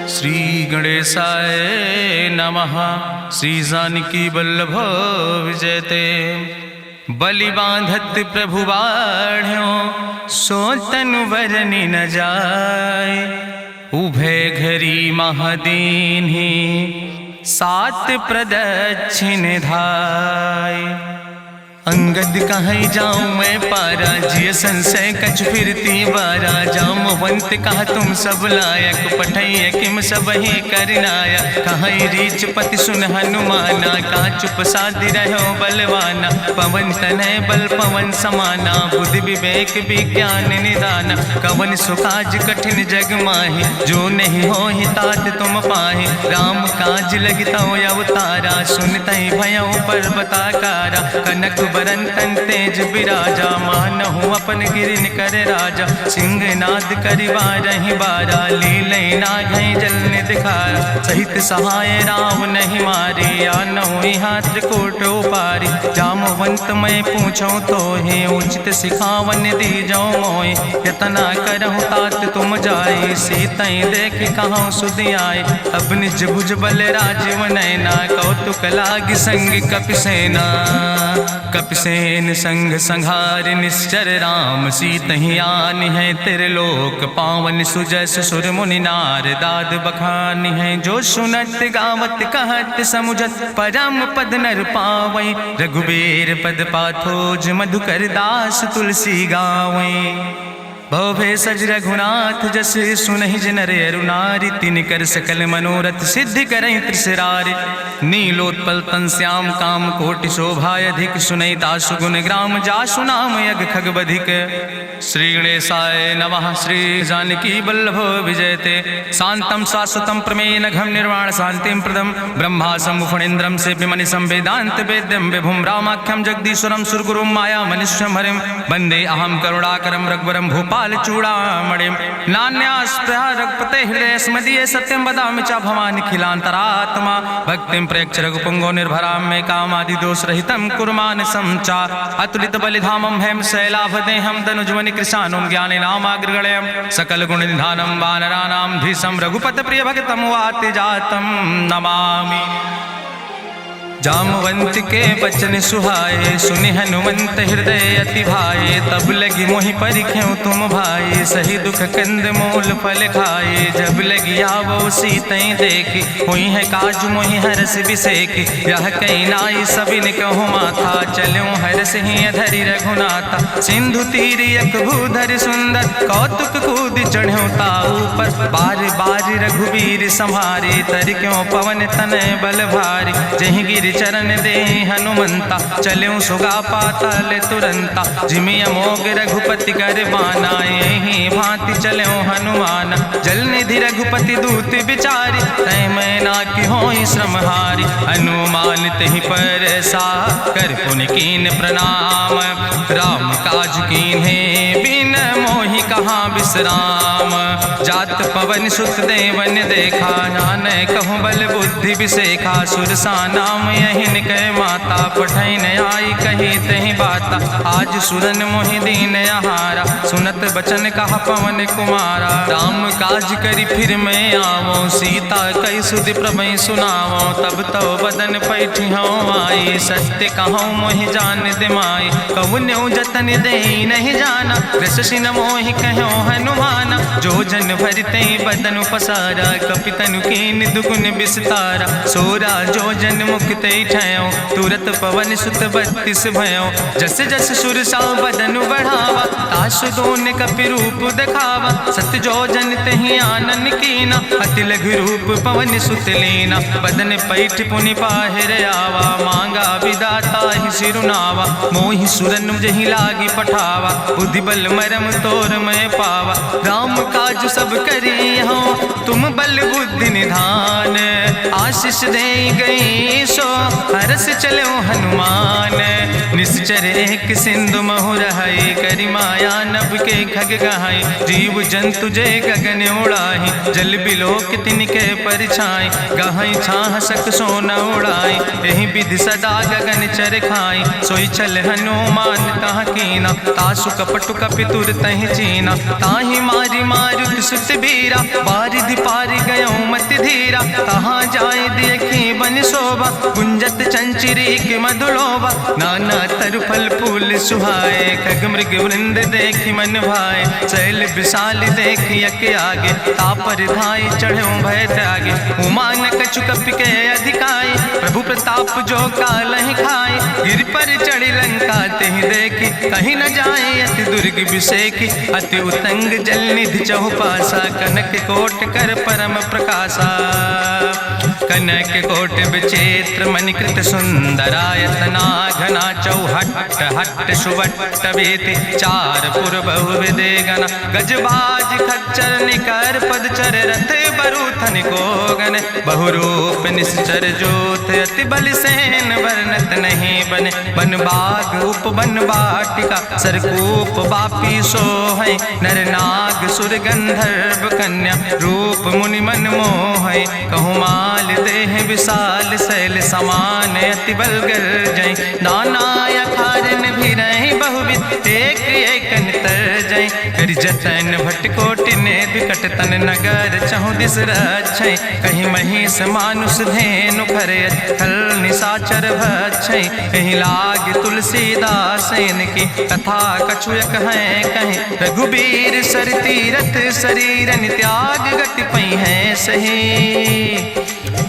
श्री गणेशाय नमः। श्री जानकी वल्लभ विजयते। बलि बांधत प्रभु बाढ़ो सो तनु बरनि न जाय। उभय घरी महादीन्हि सात प्रदक्षिण धाय। अंगद कहीं जाऊं मैं पारा जिय संशय कछ फिरती बारा। जामवंत कहा तुम सब लायक पठैय किम सब ही करनाया। कहीं रीच पति सुन हनुमाना कहा चुप साधि रहो बलवाना। पवन तनय बल पवन समाना बुद्धि विवेक विज्ञान निदाना। कवन सुकाज कठिन जग माहि जो नहीं हो ही तात तुम पाहि। राम काज लगता अवतारा सुनतहि भयो पर्वताकारा। कनक बरन तन तेज बिराजा मानहु अपन गिरिन कर राजा। सिंह नाद करिवा रही बारा लीले नागई जल दिखारा। सहित सहाय राम नहीं मारे आनहु हाथ कोट पारी। जामवंत मैं पूछो तो हे उचित सिखावन दी जाओ मोय। यतना करहु तात तुम जाए सीतई देख कहूँ सुध आए। अब निज भुज बल राजीव नैना कौतुक लाग संग कपिसेना। कपिसेन संग संहार निश्चर राम सीतहि आनि है त्रिलोक पावन। सुजस सुर मुनि नार दाद बखानि है। जो सुनत गावत कहत समुझत परम पद नर पावै। रघुबीर पद पाथोज मधुकर दास तुलसी गावै। भवे सज रघुनाथ जस सुनहि जिनर अरुनारि। तिनकर सकल मनोरथ सिद्धि करहि त्रिसरारि। नीलोत्पल तन श्याम काम कोटि शोभाय अधिक। सुनहि दासु गुण ग्राम जासु नाम यज्ञ खग बधिक। श्री गणेशाय नमः। श्री जानकी वल्लभ विजयते। शांतम शाश्वतम प्रमेय नघम निर्वाण शांतिम प्रदम। ब्रह्मा शंभु फणीन्द्रम सेव्यमणि संवेदांत वेद्यम विभुम रामाख्यम जगदीश्वरम सुरगुरुम माया मनुष्यम हरिम। वंदे अहम करुणाकरम रघुवरम भूपाल चूड़ामणिम। नान्यास्पृहा रघुपते हृदय स्मदीये सत्यम वदामि च भवानि खिलांतरात्मा। भक्तिम प्रेक्ष रघुपुंगो निर्भराम मे कामादि दोष रहितम कुर्मान समचा। अतुलित बलिधामम हेम शैलाभदेहम दनुजवनि कृशानुम ज्ञाने नामाग्रगणयम। सकल गुण निधानम वानराणाम धीसम रघुपत प्रिय भक्तम वाति जातम नमामि। जामवंत के बचन सुहाए सुनि हनुमंत हृदय अति भाए। तब लगी मोहि परिख्यों तुम भाई सही दुख कंद मूल फल खाए। जब लगी आवो सीतई देखी हुई है काज मोहि हरस बिसेखी। यह कई नाई सबिन कहु माथा चलूं हरस ही अधरि रघुनाथा। सिंधु तीर यक भूधर सुंदर कौतुक कूद चढ़्यो ताऊ पर। बार बार रघुबीर संहारे तर क्यों पवन तनय बल भारी। जहि गिर चरण दे हनुमंता चल्यों सुगा पाताल तुरंता। जिमि अमोघ रघुपति कर बाना यही भांति चल्यों हनुमान। जल निधि रघुपति दूत बिचारी तय मैं ना कि होई श्रमहारी। हनुमान तहि पर सा कर पुनि कीन प्रणाम। राम काज कीन्हे बिन मोहि कहाँ विश्राम। जात पवन सुत देवन देखा नानय कहूँ बल बुद्धि विसेखा। सुरसा नाम यहिन कह माता पठैन आई कही तहि बाता। आज सुरन मोहि दीन आहारा सुनत बचन कहा पवन कुमारा। राम काज करी फिर मैं आवो सीता कई सुधि प्रभु सुनावो। तब तो बदन पैठी हूँ आई सत्य कहूँ मोहि जान दिमाई। कहुन्यु जतन दे नहीं जाना रससिन मोहि कहो हनुमाना। जो जन भरते बदन पसारा कपितनु कीन दुगुन विस्तारा। सोरा जो जन मुक्ते ठयो तुरत पवन सुत 32 भयो। जस जस सुरसा बदन बढ़ावा तासु दोन कपि रूप दिखावा। सत जो जन तहि आनन कीना अति लघु रूप पवन सुत लीना। बदन पैठ पुनि पाहिर आवा मांगा विदाता ही सिरुनावा। मोहि सुरन जहि लागी पठावा बुद्धि बल मरम तोर मैं पावा। राम काज सब करी हो तुम बल बुद्धि निधान। आशीष दे गई सो हरस चलो हनुमान। निश्चर एक सिंधु महु रहाई करी माया नभ के खग गहाई। जीव जंतु जे गगन उड़ाही जल बिलोक तिनके परछाई। गहाई छाह सक सोना उड़ाई यही विधि सदा गगन चर खाई। सोई चल हनुमान तहाँ कीना तासु कपटु कपि तुर तहि चीना। ताहि मारी मारुत सुत बीरा बारिधि पारि गयो मत धीरा, कहाँ जाए देखी बन शोभा, गुंजत चंचरी की मधुलोभा, नाना तरु फल फूल सुहाए, खग मृग वृंद देखी मन भाए, शैल विशाल देखी यके आगे, तापर धाय चढ़ो भय त्यागे, उमान कछु कपि के अधिकाई, प्रभु प्रताप जो कालहि खाए, गिर पर चढ़ी लंका तेहि देखी, कहीं न जाए अति दुर्ग विषेखी, अति उतंग जल निधि चहुपासा, कनक कोट कर परम प्रकाशा, कनक कोट विचित्र मणिकृत सुंदरायतना, घना चौहट्ट हट्ट सुवट्ट वेति, चार पुर बहु विदे गण, गजबाज खच्चर निकर पदचर, रथ बरूथन को गण, बहुरूप निश्चर जोत, अति बल सेन वर्णत नहीं बने, बन बाग उप बन बाटिका, सरकूप बापी सोहै, नर नाग सुर गंधर्व कन्या, रूप मुनि मन मोहै, कहूँ माल देह विशाल शैल समान, अति बल गर्जै, नाना अखारन भी रही बहुविध, एक एक तर जय, कर जतन भटकोटि ने विकट तन नगर, चहु दिस रक्षै, कहीं महिष मानुष धेनु खरे, खल निशाचर भक्षै, कहीं लाग तुलसीदास इनकी, कथा कछुयक है कहीं, रघुबीर सर तीरथ शरीरन त्याग गति पई है सही,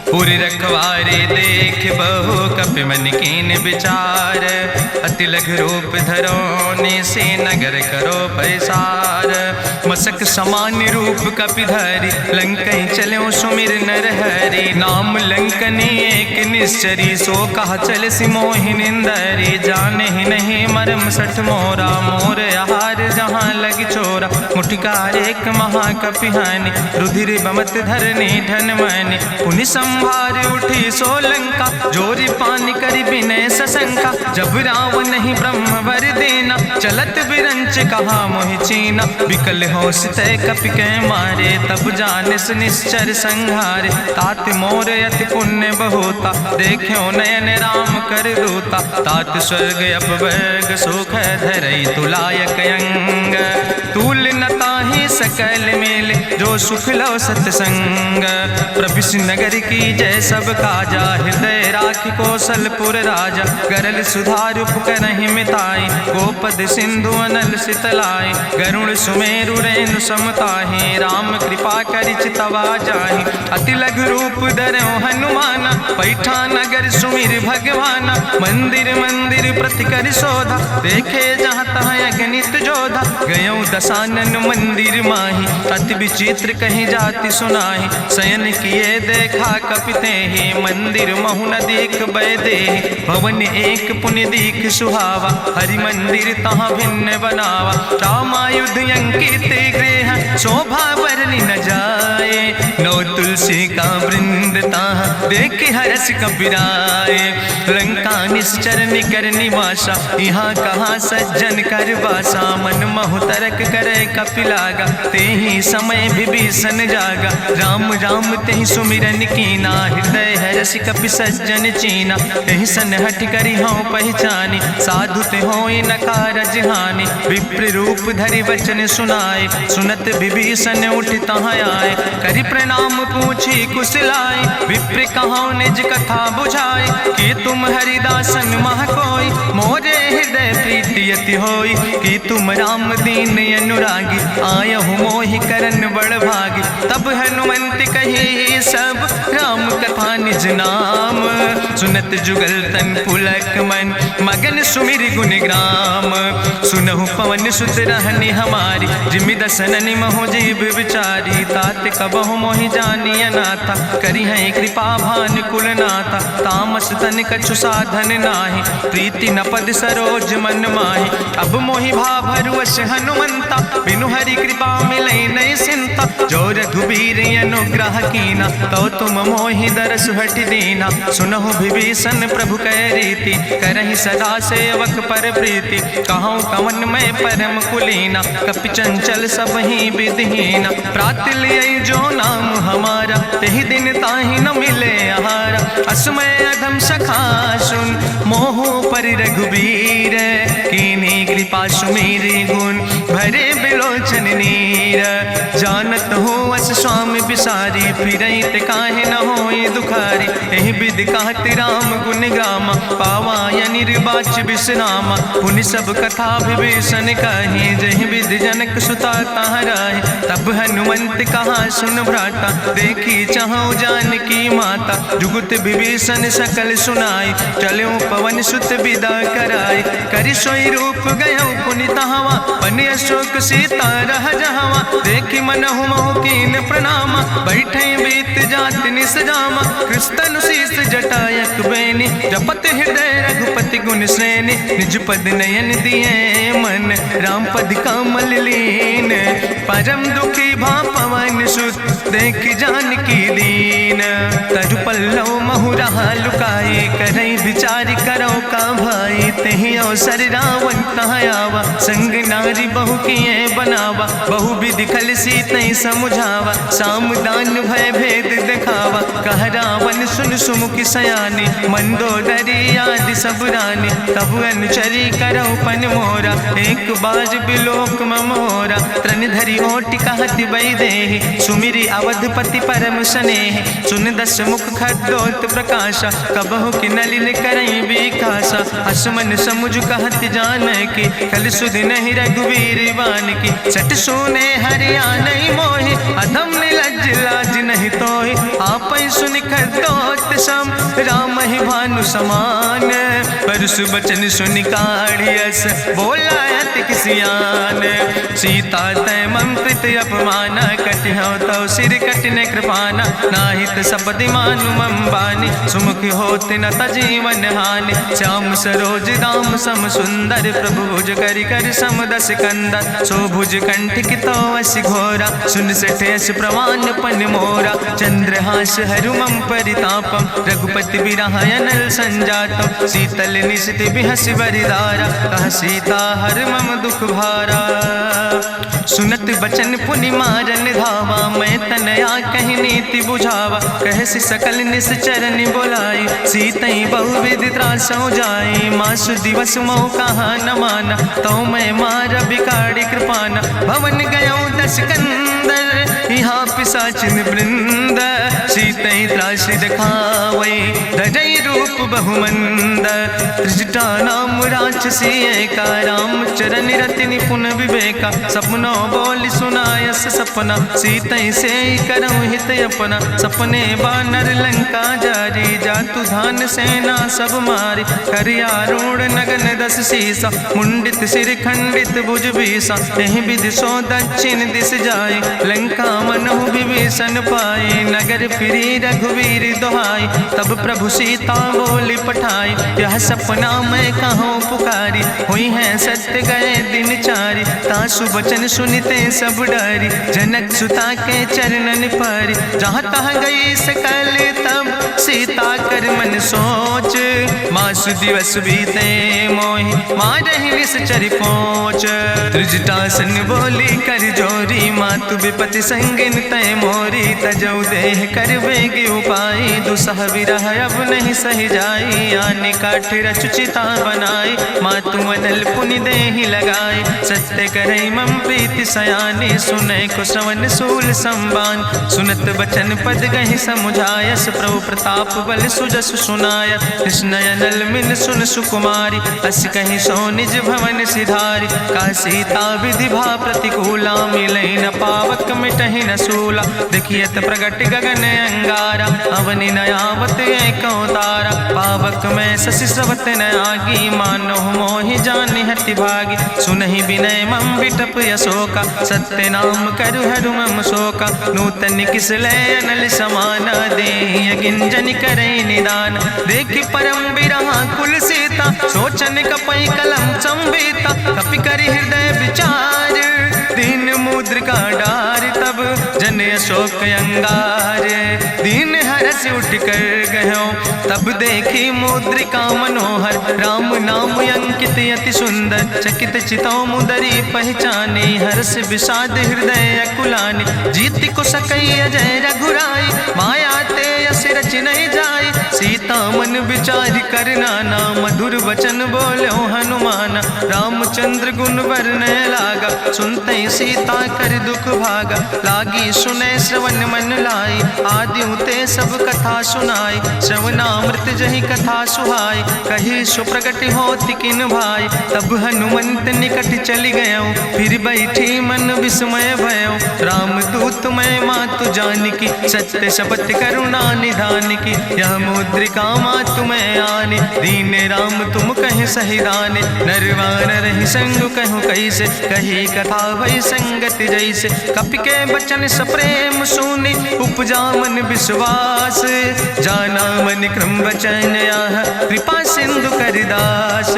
पूरी रखवारे देख बहु कपि मन कीन विचार, अति लघु रूप धरोने से नगर करो पैसार, मसक समान रूप कपि धरि, लंकई चलो सुमिर नर हरि, नाम लंकनी एक निश्चरी, सो कहा चल सिमोहि निंदरी, जाने ही नहीं मरम सठ मोरा, मोर आहार जहाँ लग चोरा, मुठिकार एक महाकपि हानि, रुधिर बमत धरनी धन मनि, पुनि संभार उठी सोलंका, जोरी पानी करी विनय सशंका, जब रावण नहीं ब्रह्म वर देना, चलत बिरंच कहा मोहि चीना, विकल होश तय कपि के मारे, तब जानिस निश्चर संहारे, तात मोर अति पुण्य बहुता, देख्यो नयन राम कर दूता, तात स्वर्ग अपवर्ग सुख धरई तुलायक अंग, तूल न ताहि सकल मेल, जो सुख लो सत्संग, प्रभिस नगर की जय सब काजा, हृदय राखि कौशलपुर राजा, गरल सुधार उपकरहि मिताई, गोपद सिंधु अनल सितलाई, गरुड़ सुमेरु रेणु समताहि, राम कृपा करि चितवा जाहि, अति लघु रूप धरौ हनुमाना, पैठा नगर सुमिर भगवाना, मंदिर मंदिर प्रति कर शोधा, देखे जहाँ तहाँ अगणित जोधा, गयौ दशानन मंदिर माही, अति विचित्र कहीं जाति सुनाही, शयन किए देखा कपिते ही, मंदिर महु न देख बैदे, भवन एक पुण्य दीख सुहावा, हरि मंदिर तहाँ भिन्न बनावा, रामायुध अंकित गृह, शोभा बरली न जाए, नौ तुलसी का वृंद तहाँ देख हरस कपिराए, लंका निश्चर निकर निवासा, यहाँ कहाँ सज्जन कर बासा, मन महु तरक करे कपिलागा, ते ही समय विभीषण जागा, राम राम तेहि सुमिरन कीना, हृदय हरस कपि सज्जन चीना, तेहि सन हठ करी हूँ पहचानी, साधु ते होई न कारज हानि, विप्र रूप धरि वचन सुनाए, सुनत विभीषण उठ तहाँ आए, करि प्रणाम पूछी कुशलाए, विप्र कहाँ निज कथा बुझाए, कि तुम हरिदासन मह कोई, मोरे हृदय प्रीति अति होई, कि तुम राम दीन अनुरागी, आयहु मोहि करन बड़ भागी, तब हनुमंत कही सब राम कथा निज नाम, सुनत जुगल तन पुलक मन, मगन सुमिर गुण ग्राम, सुनहु पवन सुत रहनी हमारी, जिमि दसननि महु जीव विचारी, तात कबहु मोहि जानी अनाथा, करी है कृपा भान कुल नाथा, तामस तन कछु साधन नाही, प्रीति न पद सरोज मन माही, अब मोहि भाभरुवश हनुमंता, बिनु हरि कृपा मिलै नहीं सिंता, जो रघुबीर अनुग्रह कीना, तो तुम मोहि दरस हट दीना, सुनहु विभीषण प्रभु कै रीति, करहि सदा सेवक पर प्रीति, कहूँ कवन में परम कुलीना, कपि चंचल सब ही विधिहीना, प्रात लिय जो नाम हमारा, तेहि दिन ताहि न मिले आहारा, असमय अधम सखा सुन, मोहु पर रघुबीर, कीन्ही कृपा सुमेरि गुण, भरे बिलोचन नीर, जानत हो अस स्वामी बिसारी, फिरई ते काहे न होई दुखारी। एहि विधि कहत राम गुण गामा, पावा निर्बाच विश्रामा। पुनि सब कथा विभीषण कही, जहि विधि जनक सुता कहाँ रहे। तब हनुमंत कहा सुन भ्राता, देखी चाहूँ जानकी माता। जुगुत विभीषण सकल सुनाई, चलो पवन सुत विदा कराई। करि सोई रूप गयो पुनि तहवा, बन अशोक सीता रह जहवा। देखी मनहु महु कीन प्रणामा, बैठे बीत जात निस जामा। कृष्ण शीस जटायक बेनी, जपत हृदय रघुपति गुण श्रेणी। निज पद नयन दिए मन, राम पद कमल लीन। परम दुखी भा पवन सुत, देख जानकी दीन। तरु पल्लव महु रहा लुकाई, करई विचार करो का भाई। तेहि अवसर रावण तहाँ आवा, संग नारी बहु किए बनावा। बहु विधि खल सीतै समुझावा, साम दान भय भेद दिखावा। कह रावण सुन सुमुखी सयानी, मंदोदरी आदि सब रानी। तब अनुचरी करो पन मोरा, एक बार बिलोक ममोरा। त्रन धरि ओटि कहत बई देहि, सुमिरी अवधपति परम स्नेह। सुन दस मुख खद्योत प्रकाशा, कबहु कि नलिन करई बिकासा। असमन समुझ कहत जानकी, कल सुध नहीं रघुवीर बान की। सट सुने हरियाणई मोहि, अधम निलज्ज लाज नहीं तोहि। आपै सुनि खद्योत सम, राम ही भानु समान। परसु बचन सुनि काढ़ियस, बोला अति किसियान। सीता तै मम कृत अपमाना, कटिहौ तौ सिर कटिन कृपाना। नाहित सपदि मानु मम बानी, सुमुख होत न तजीवन हानि। श्याम सरोज दाम सम सुंदर, प्रभु भुज करि कर सम दस कंदर। सो भुज कंठ कितो अस घोरा, सुन सठेस प्रमाण पन मोरा। चंद्रहास हरु मम परितापम, रघुपति बिरहायनल संजातम। शीतल निशित बिहस बरिदारा, कह सीता हर मम दुख भारा। सुनत बचन पुनि मारन धावा, मैं तनया कहि नीति बुझावा। कहसि सकल निश्चरन बोलाई, सीतई बहुविधि त्रासौ जाई। मासु दिवस मोह कहा न माना, तो मैं मार बिकाड़ी कृपाना। भवन गयो दस कंदर, यहाँ पिशाचिन वृंद। सीतई त्रास दिखावई, धजई रूप बहुमंद। त्रिजटा नाम राक्षसी एका, राम चरण रति निपुण विवेका। सपनो बोल सुनायस सपना, सीतई से करऊँ हित अपना। सपने बानर लंका जारी, जातु धान सेना सब मारी। करियारूढ़ नगन दस सीसा, मुंडित सिर खंडित भुज बीसा। एहि विधि सो दक्षिण दिस जाय, लंका मनहु विभीषण पाए। नगर फिरी रघुवीर दोहाई, तब प्रभु सीता बोली पठाई। यह सपना मैं कहूँ पुकारी, हुई है सत्य गए दिन चारी। तासु बचन सुनते सब डरी, जनक सुता के चरणन पर। जहाँ तहाँ गई सकल तब, सीता कर मन सोच। मासु दिवस बीते मोहि, मारहि निश्चर पहुँच। त्रिजटासन बोली कर जोरी, मातु विपति संगिन तय मोरी। तजौ देह कर बेगी उपाय, दुसह विरह अब नहीं सही जाई। आने काठ रचुचिता बनाई, मातु मनल पुनि देहि लगाई। सत्य करई मम प्रीति सयानी, सुनै को श्रवण सूल संबान। सुनत बचन पद गहि समुझायस, प्रभु प्रताप बल सुजस सुनाय। कृष्णयनल मिन सुन सुकुमारी, अस कहि सो निज भवन सिधारी। का सीता विधि भा प्रतिकूला, मिलै न पावक मिटहि न सूला। देखियत प्रगट गगन अंगारा, अवनि नयावत एको तारा। पावक में शशि स्रवत न आगी, मानो मोहि जानि हति भागी। सुनहि विनय मम विटप यशोका, सत्य नाम करु हरु मम शोका। नूतन किसले अनल समाना, देहि गिंजन करई निदान। देखि परम बिरहा कुल सीता, सोचन कपई कलम संवेता। कपि करि हृदय विचार, दीन मुद्रिका डार। तब जन अशोक अंगार, दीन हरस उठ कर गयो। तब देखी मुद्रिका मनोहर, राम नाम अंकित अति सुंदर। चकित चितौ मुदरी पहचाने, हर्ष विषाद हृदय अकुलाने। जीत को सकई अजय रघुराई, माया ते यस रच नहीं जाई। सीता मन विचार कर नाना, मधुर वचन बोलो हनुमाना। रामचंद्र गुण वरने लागा, सुनते सीता कर दुख भागा, लागी सुने श्रवण मन लाई, आदिउ ते सब कथा सुनाई, श्रवणामृत जहि कथा सुहाई, कही सुप्रगट होति किन भाई, तब हनुमंत निकट चली गयो, फिर बैठी मन विस्मय भयो, राम दूत मैं मातु जानकी, सत्य शपथ करुणा निधान की, यह मुद्रिका मातु मैं आने, दीन राम तुम कहे सही दाने, नरवान रही संग कहूँ कैसे, कही कथा भई संगति जैसे, कपि के बचन सप्रेम सुनी, उपजा मन विश्वास, जाना मन क्रम वचन आह, कृपा सिंधु करिदास,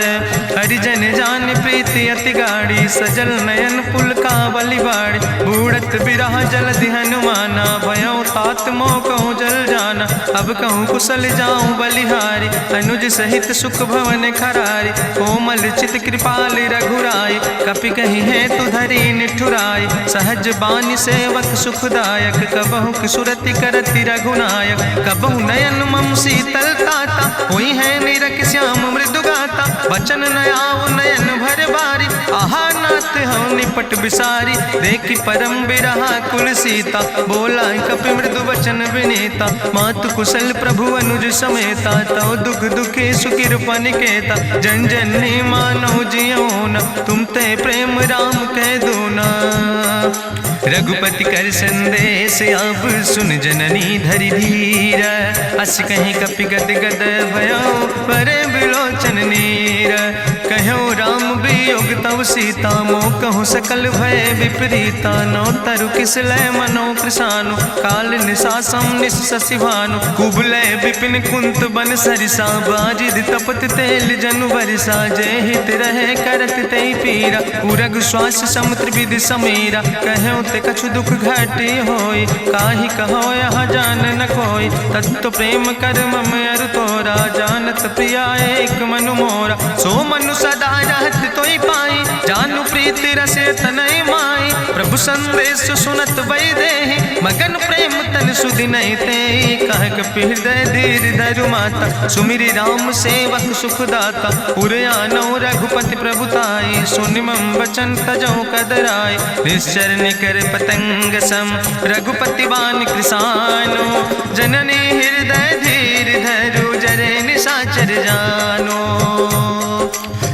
हरिजन जान प्रीति अति गाड़ी, सजल नयन पुलकावली बाड़ी, बूढ़त बिरह जलधि हनुमाना, भयो तात मोह कहूँ जल जाना, अब कहूँ कुशल जाऊँ बलिहारी, अनुज सहित सुख भवन खरारी, कोमल चित कृपाल रघुराई, कपि कही है तु धरी निठुराई, सहज बानी सेवक सुखदायक, कबहु किशुरति करति रघुनायक, कबहु नयन मम शीतल ताता, हुई है निरख श्याम मृदु गाता, बचन न आव नयन भर बारी, आहा नाथ हम निपट बिसारी, देखी परम बिरहा कुल सीता, बोला कपि मृदु वचन विनीता, मातु कुशल प्रभु अनुज समेता, तव दुख दुखी सुकृपा निकेता, जन जननी मानो जियो न, तुम ते प्रेम राम कह दो ना, रघुपति कर संदेश अब सुन जननी धरि धीर, अस कहीं कपि गद गद भयो परे बिलोचन नीर, कहो राम वियोग तव सीता, मोह कहूँ सकल भय विपरीता, नौ तरु किस लय मनो कृशानु, काल निशासम निशि भानु, कुबलय विपिन कुंत बन सरिसा, बाजिद तपत तेल जनु बरिसा, जय हित रहे करत ते पीरा, उरग श्वास समुद्र विधि समीरा, कहो ते कछु दुख घटी होई, काहि कहो यहाँ जान न कोई, तत्व प्रेम कर मम अरु तोरा, जानत प्रिया एक मनु मोरा, सो मनु सदा रहत तोई पाई, जानु प्रीति रसे तनय माई, प्रभु संदेश सुनत वै देहि, मगन प्रेम तन सुधि नहीं ते, कह कपि हृदय धीर धरु माता, सुमिरि राम सेवक सुखदाता, उर आनो रघुपति प्रभुताई, सुनि मम वचन तजौ कदराई, निश्चर निकर पतंग सम, रघुपति बान कृसानो, जननी हृदय धीर धरु जरे निशाचर जानो,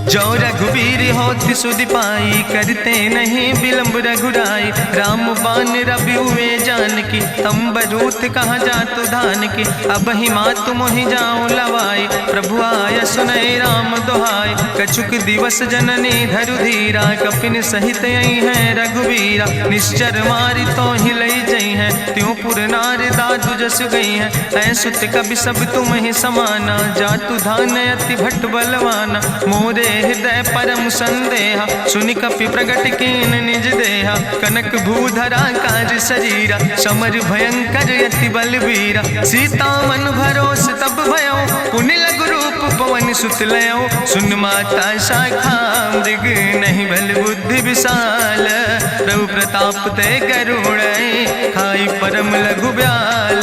जो रघुवीर होति सुधि पाई, करते नहीं विलंब रघुराई, राम बान रवि हुए जानकी, तंबरूथ कहाँ जातु धान की, अब ही मातु मोहि जाऊँ लवाई, प्रभु आय सुनय राम दुहाई, कछुक दिवस जननी धरु धीरा, कपिन सहित यही है रघुवीरा, निश्चर मारी तो ही लई जई है, त्यों पुर नार दादु जस गई है, ऐसुत कभी सब तुम ही समाना, जातु धान अति भट्ट बलवाना, मोरे हृदय परम संदेहा, सुनि कपि प्रगट कीन निज देहा, कनक भूधरा काज शरीरा, समर भयंकर यति बलवीरा, सीता मन भरोस तब भयो, पुनि लघु रूप पवन सुत लयो, सुन माता शाखा मृग नहीं बल बुद्धि विशाल, प्रभु प्रताप ते गरुड़ खाई परम लघु ब्याल,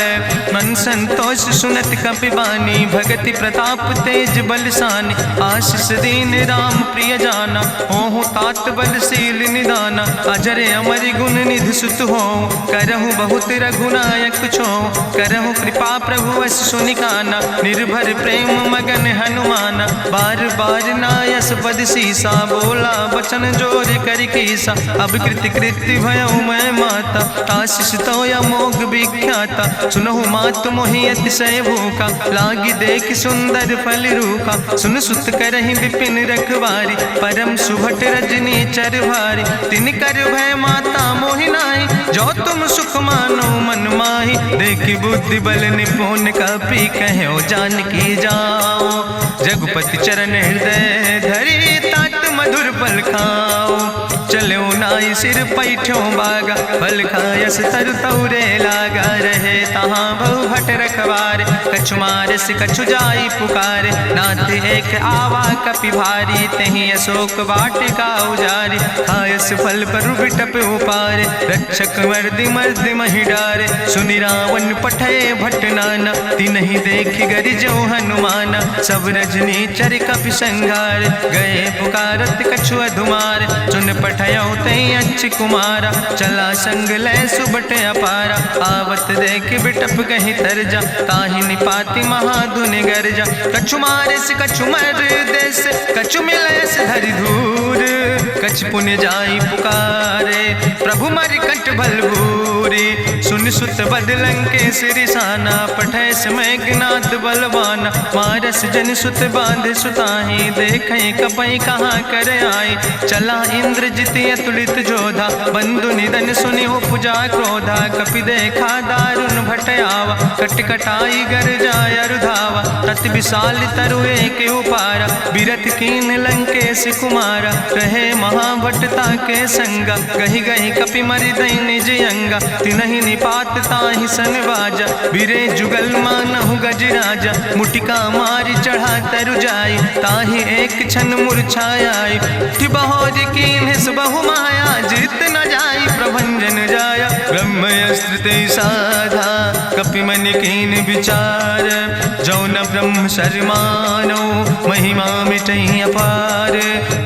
मन संतोष सुनत कपि बानी, भगति प्रताप तेज बलसानी, आशीष दीन राम प्रिय जाना, ओहु तात बलशील निदाना, अजर अमर गुण निधि सुत हो, करहु बहुत रघुनायक छो, करहु कृपा प्रभु वश सुनिकाना, निर्भर प्रेम मगन हनुमाना, बार बार नायस पद सीसा, बोला बचन जोर कर कीसा, अब कृति कृति भयो मैं माता, आशीष तो अमोघ विख्याता, सुनहु मातु मोहि अतिशय भूखा, लागी देख सुंदर फल रूखा, सुन सुत करहि विपिन रखवारी, परम सुभट रजनी चर भारी, तिन कर भय माता मोहि नाहि, जो तुम सुख मानो मन माहि, देखि बुद्धि बल निपुण कपि कहो जानकी जाओ, रघुपति चरण हृदय धरि तात मधुर फल खाओ, चलो नाई सिर पैठो बागा, फल खायस तरु तौरे लागा, रहे तहाँ बहु भट रखवारे। कछु मारस कछु जाई पुकारे, नाथ एक आवा कपि भारी। तहीं अशोक वाटिका उजारी, खायस फल पर बिटप उपारे। रक्षक मर्दि मर्दि महि डारे, सुनि रावण पठय भट नाना। तिन्हि देखि गरिजौ हनुमाना, सब रजनी चर कपि संघार। गए पुकारत कछु अधुमार, सुन पठयौ तई अच्छ कुमारा। चला संग लय सुबट अपारा, आवत देख बिटप कहीं तरजा। ताहि निपाति महाधुनि गर्जा, कछु मारिस कछु मर देस। कछु मिलयस धरि धूर, कछ पुण्य जाई पुकारे। प्रभु मरि कंठ भल भूरी, सुन सुत बद लंकेश रिसाना। पठय समय ज्ञात बलवाना, मारस जन सुत बांध सुताहि। देखें कपई कहाँ कर आए, चला इंद्रजित अतुलित जोधा। बंधु निधन सुनि उपजा क्रोधा, कपि देखा दारुण भट आवा। कट कटाई गर जाय रुधावा, तत विशाल तरु एक उपारा। बिरथ कीन लंकेश कुमारा, रहे महाभटता के संगा। गहि गहि कपि मरि दई निज अंगा, तिन्हि निपात ताहि सन बाजा। बिरे जुगल मानहु गजराजा, मुटिका मारि चढ़ा तरु जाई। ताहि एक क्षण मूर्छाई, बहोज कीन्हिस बहु माया। जीत न जाई प्रभंजन जाया, ब्रह्मयस्त्र ते साधा। कपि मन कीन विचार, जो न ब्रह्म शर्मानो। महिमा मिटई अपार,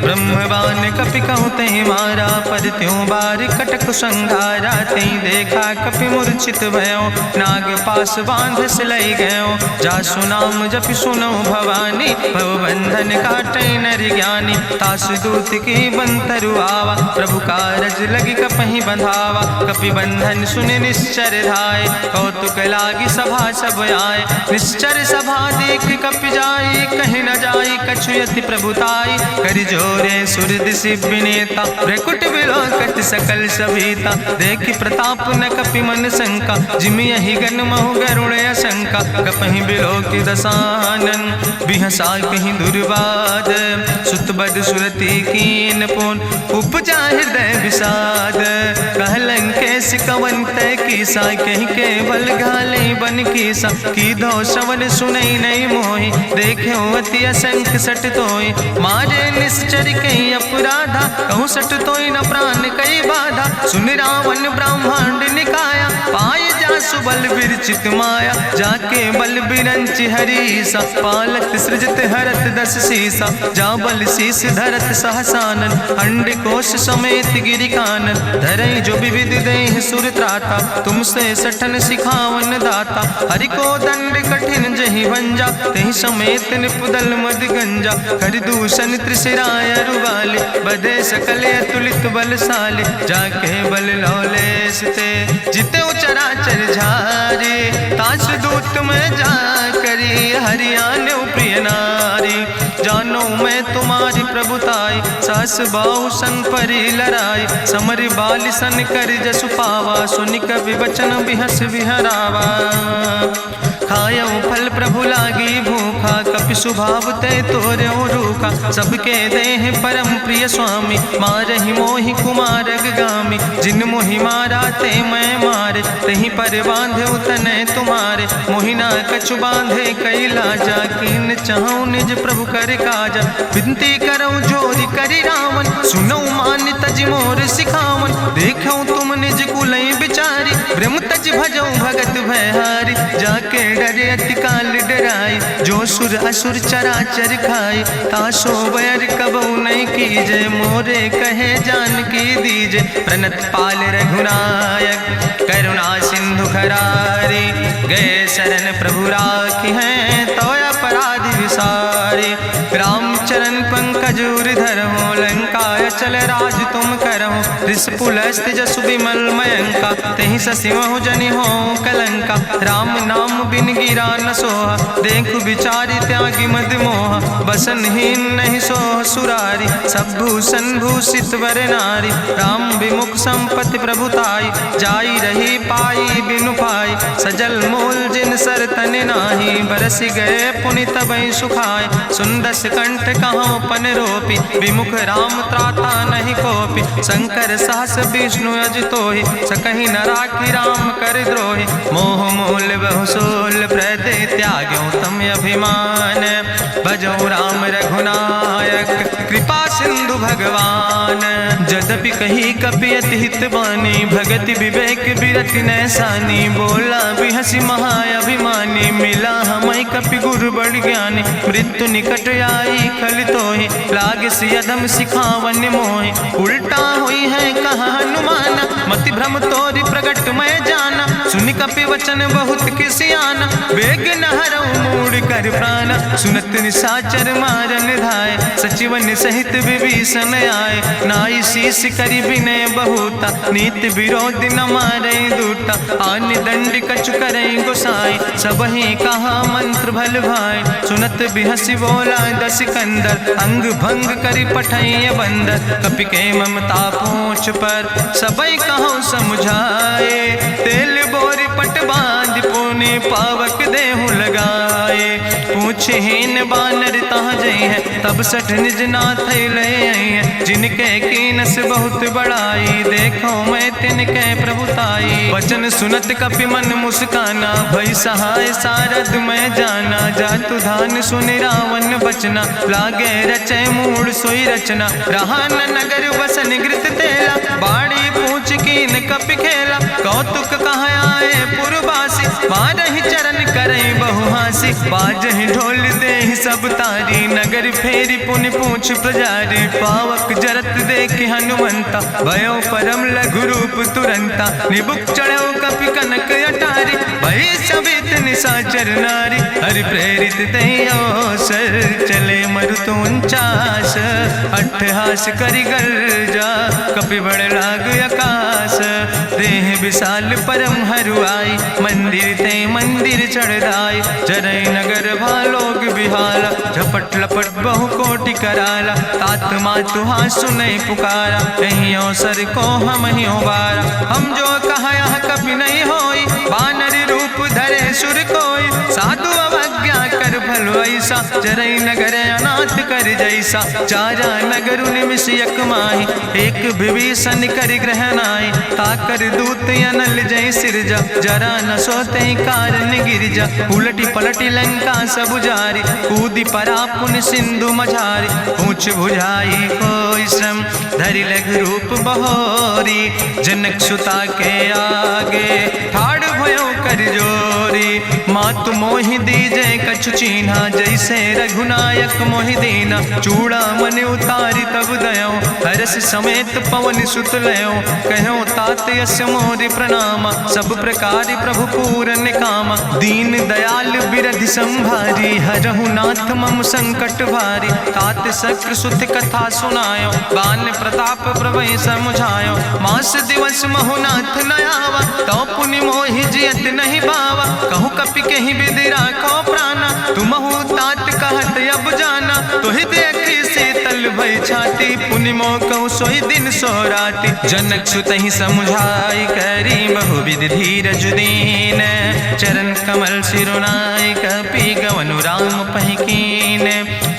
ब्रह्मवान कपि कहु तहि मारा। पर त्यों बार कटक संघारा, तई देखा कपि मूर्छित भयो। नाग पास बांध सिलई गयो, जासु नाम जपि सुनो भवानी। भव बंधन काटई नर ज्ञानी, तासु दूत की बंतरु आवा। प्रभु कारज लगी कपहि बंधावा, कपि बंधन सुनि निश्चर धाय। कौतुक लागी सभा सब आए, निश्चर सभा देख कपि जाई। कहीं न जाई कछु यति प्रभुताई, कर जोरे सुर दिसि विनेता। भ्रकुट विलोकत सकल सभीता, देखि प्रताप न कपि मन शंका। जिमि यहि गन महु गरुण शंका, कपहि बिलोकि दसानन। बिहसा कहीं दुर्वाद, सुत बद सुरति कीन पुन। उपजा हृदय विषाद, कहलन कैस कवन तय कीसा। कहीं केवल घाले बन कीसा, की दो श्रवण सुनई नहीं मोहि। देखे अति असंख सट तोय, मारे निश्चर कहीं अपराधा। कहूँ सट तोय न प्राण कई बाधा, सुन रावण ब्रह्मांड निकाया। पाय जासु बल विरचित माया, जाके बल बिरंचि हरीसा। पालत सृजत हरत दस सीसा, जा बल शीस धरत सहसानन। अंड कोश समेत गिरि कानन, धरई जो विविध देह सुर त्राता। तुमसे सठन सिखावन दाता, हरि को दंड कठिन जहि भंजा। तहि समेत निपुदल मद गंजा, कर दूषण त्रिशिराय रुवाले। बधे सकल अतुलित बलशाले, जाके बल लौलेस ते। जिते चराचर झारे, तास दूत में जा करी। हरियाणा प्रिय नारी, जानो मैं तुम्हारी प्रभुताई। सास बाहु सन परी लड़ाई, समर बाल सन कर जसु पावा। सुनि कवि वचन बिहस विहरावा, खायौ फल प्रभु लागी भूखा। कपि स्वभाव ते तोर्यो रूखा, सबके देह परम प्रिय स्वामी। मारहि मोहि कुमारग गामी, जिन मोहि मारा ते मैं मारे। तहीं पर बांधे तने तुम्हारे, मोहिना कछु बांधे कई लाजा। कीन चाहूं निज प्रभु कर काजा, विनती करऊं जोरि करि रावण। सुनऊ मान तज मोर सिखावन, देखऊं तुम निज कुलई बिचारी। ब्रह्म तज भजऊं भगत भयहारी, जाके डरे अति काल डराई। जो सुर असुर चराचर खाई, तासो बैर कबऊ नहीं कीजे। मोरे कहे जान की दीजे, प्रणत पाल रघुनायक। करुणा सिंधु खरारी, गए शरण प्रभु राखी हैं। तो अपराध विसारी, रामचरण पंकज उर धरहु। लंकाय चल राज तुम करहु, रिसपुलस्त जसु विमल मयंका। तहि ससिमहु जनि हो कलंका, राम नाम बिन गिरा न सोहा। देखु विचारि त्यागी मद मोहा, बसनहीन नहीं सोह सुरारी। सब भूषण भूषित वर नारी, राम विमुख संपत्ति प्रभुताई। जाई रही पाई बिनु पाई, सजल मूल जिन सर तन नाही, बरस गए पुनि तबहि सुखाए। सुंदस कंठ कहाँ पन रोपी, विमुख राम त्राता नहीं कोपी। शंकर सहस विष्णु अजितोहि, सकहि न राखी राम कर द्रोहि। मोह मूल बहुसूल प्रदे त्याग्यो तम अभिमान। भजो राम रघुनायक कृपा सिंधु भगवान। यद्यपि कही कपि अति हित बानी, भगति विवेक बिरति नैसानी। बोला बिहसी महाअभिमानी, मिला हमै कपि गुरु बड़ ज्ञानी। मृत्यु निकट आई खल तोहि, लागे सियदम सिखावन मोहि। उल्टा हुई है कहा हनुमाना, मति भ्रम तोरि प्रगट मैं जाना। सुनि कपि वचन बहुत किसियाना, बेग न हरऊ मूढ़ कर प्राण। सुनत निशाचर मारन धाय, सचिवन सहित विभीषण आए। नाई शीस करि विनय बहुता, नीति विरोध न मारे दूता। आन दंड कछु करे गोसाई, सबहि कहा मंत्र भल भाई। सुनत बिहसी बोला दस कंदर, अंग भंग करि पठैय बंदर। कपि के ममता पूछ पर, सबई कहो समुझाए। तेल बोरी पट बांध पुनि पावक देहु लगाए। पूछहीन बानर तहाँ जई है, तब सठ निज नाथ ले आई है। जिनके कीनस बहुत बड़ाई, देखो मैं तिनके प्रभुताई। वचन सुनत कपि मन मुस्काना, भई सहाय सारद मैं जाना। जातु धान सुनि रावण बचना, लागे रचे मूढ़ सोई रचना। रहा न नगर बसन घृत तेला, बाड़ी पूछ कीन कपि खेला। कौतुक कहाँ आए पुरवासी, मारहि चरण करई बहु हासी। बाजहि ढोल देहि सब तारी, नगर फेरी पुनि पूछ प्रजारी। पावक जरत देख हनुमंता, भयो परम लघु रूप तुरंता। निबुक चढ़ो कपि कनक अटारी, भई सबित निशाचर नारी। हरि प्रेरित तहि अवसर, चले मरुत 49। अट्ठहास करि गर्जा, कपि बड़ लाग आकाश। देह विशाल परम हरुआई, मंदिर ते मंदिर चढ़ाई। जरई नगर भालोग बिहाला, झपट लपट बहु कोटि कराला। तात मातु हाँ सुनै पुकारा, कहीं अवसर को हम ही उबारा। हम जो कहा यहाँ कभी नहीं होई, बानर रूप धरे सुर कोई। साधु अवज्ञा कर भल ऐसा, जरई नगर अनाथ कर जैसा। चारा नगर निमिष यक माही, एक विभीषण कर ग्रह नाई। ताकर दूत अनल जय सिरजा, जरा न सोते कारण गिरजा। उलटी पलटी लंका सब जारी, कूदी परा पुन सिंधु मझारी। पूछ बुझाई कोई श्रम, धरि लघु रूप बहोरी। जनक सुता के आगे, ठाड़ भयो कर जोरी। मातु मोहि दीजे कछु चीन्हा, जैसे रघुनायक मोहि दीना। चूड़ा मन उतारी तब दयो, हरस समेत पवन सुत लयो। कहो तात यस मोरि प्रणामा, सब प्रकार प्रभु पूरन कामा। दीन दयाल बिरधि संभारी, हरहु नाथ मम संकट भारी। तात शक्र सुत कथा सुनायो, बान प्रताप प्रभै समुझायो। मास दिवस महु नाथ न आवा, तो पुनि मोहि जियत नहीं बावा। कहु कपि कहीं विधि राखो प्राणा, तुमहु तात कहत अब जाना। तुहि देखी शीतल भई छाती, पुनि मोह कहु सोई दिन सो राति। जनक सुतहि समुझाई, करी बहुविधि धीरज दीन। चरण कमल सिरुनाई, कपि गवनु राम पहि कीन।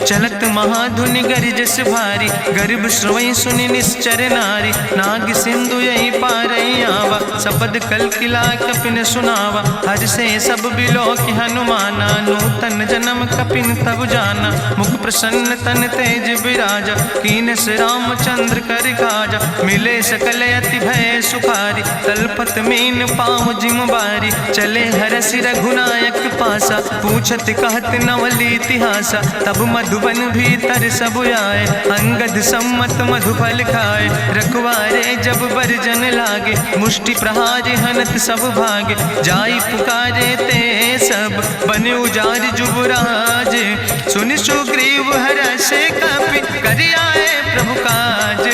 चलत महाधुनि गरिजस भारी, गर्भ श्रोई सुनि निश्चर नारी। नाग सिंधु यही पारई आवा, सबद कल किला कपिन सुनावा। हर से सब बिलो कि हनुमाना, नूतन जन्म कपिन तब जाना। मुख प्रसन्न तन तेज विराजा, कीनस रामचंद्र कर काजा। मिले सकल अति भय सुखारी, तलपत मीन पाँव जिम बारी। चले हरसि रघुनायक पासा, पूछत कहत नवल इतिहासा। तब मधुबन भीतर सब आए, अंगद सम्मत मधुफल खाए। रखवारे जब बरजन लागे, मुष्टि प्रहारे हनत सब भागे। जाई पुकारे ते सब, बने उजार जुबराज। सुनि सुग्रीव हर्षे कपि, करि आए प्रभु काज।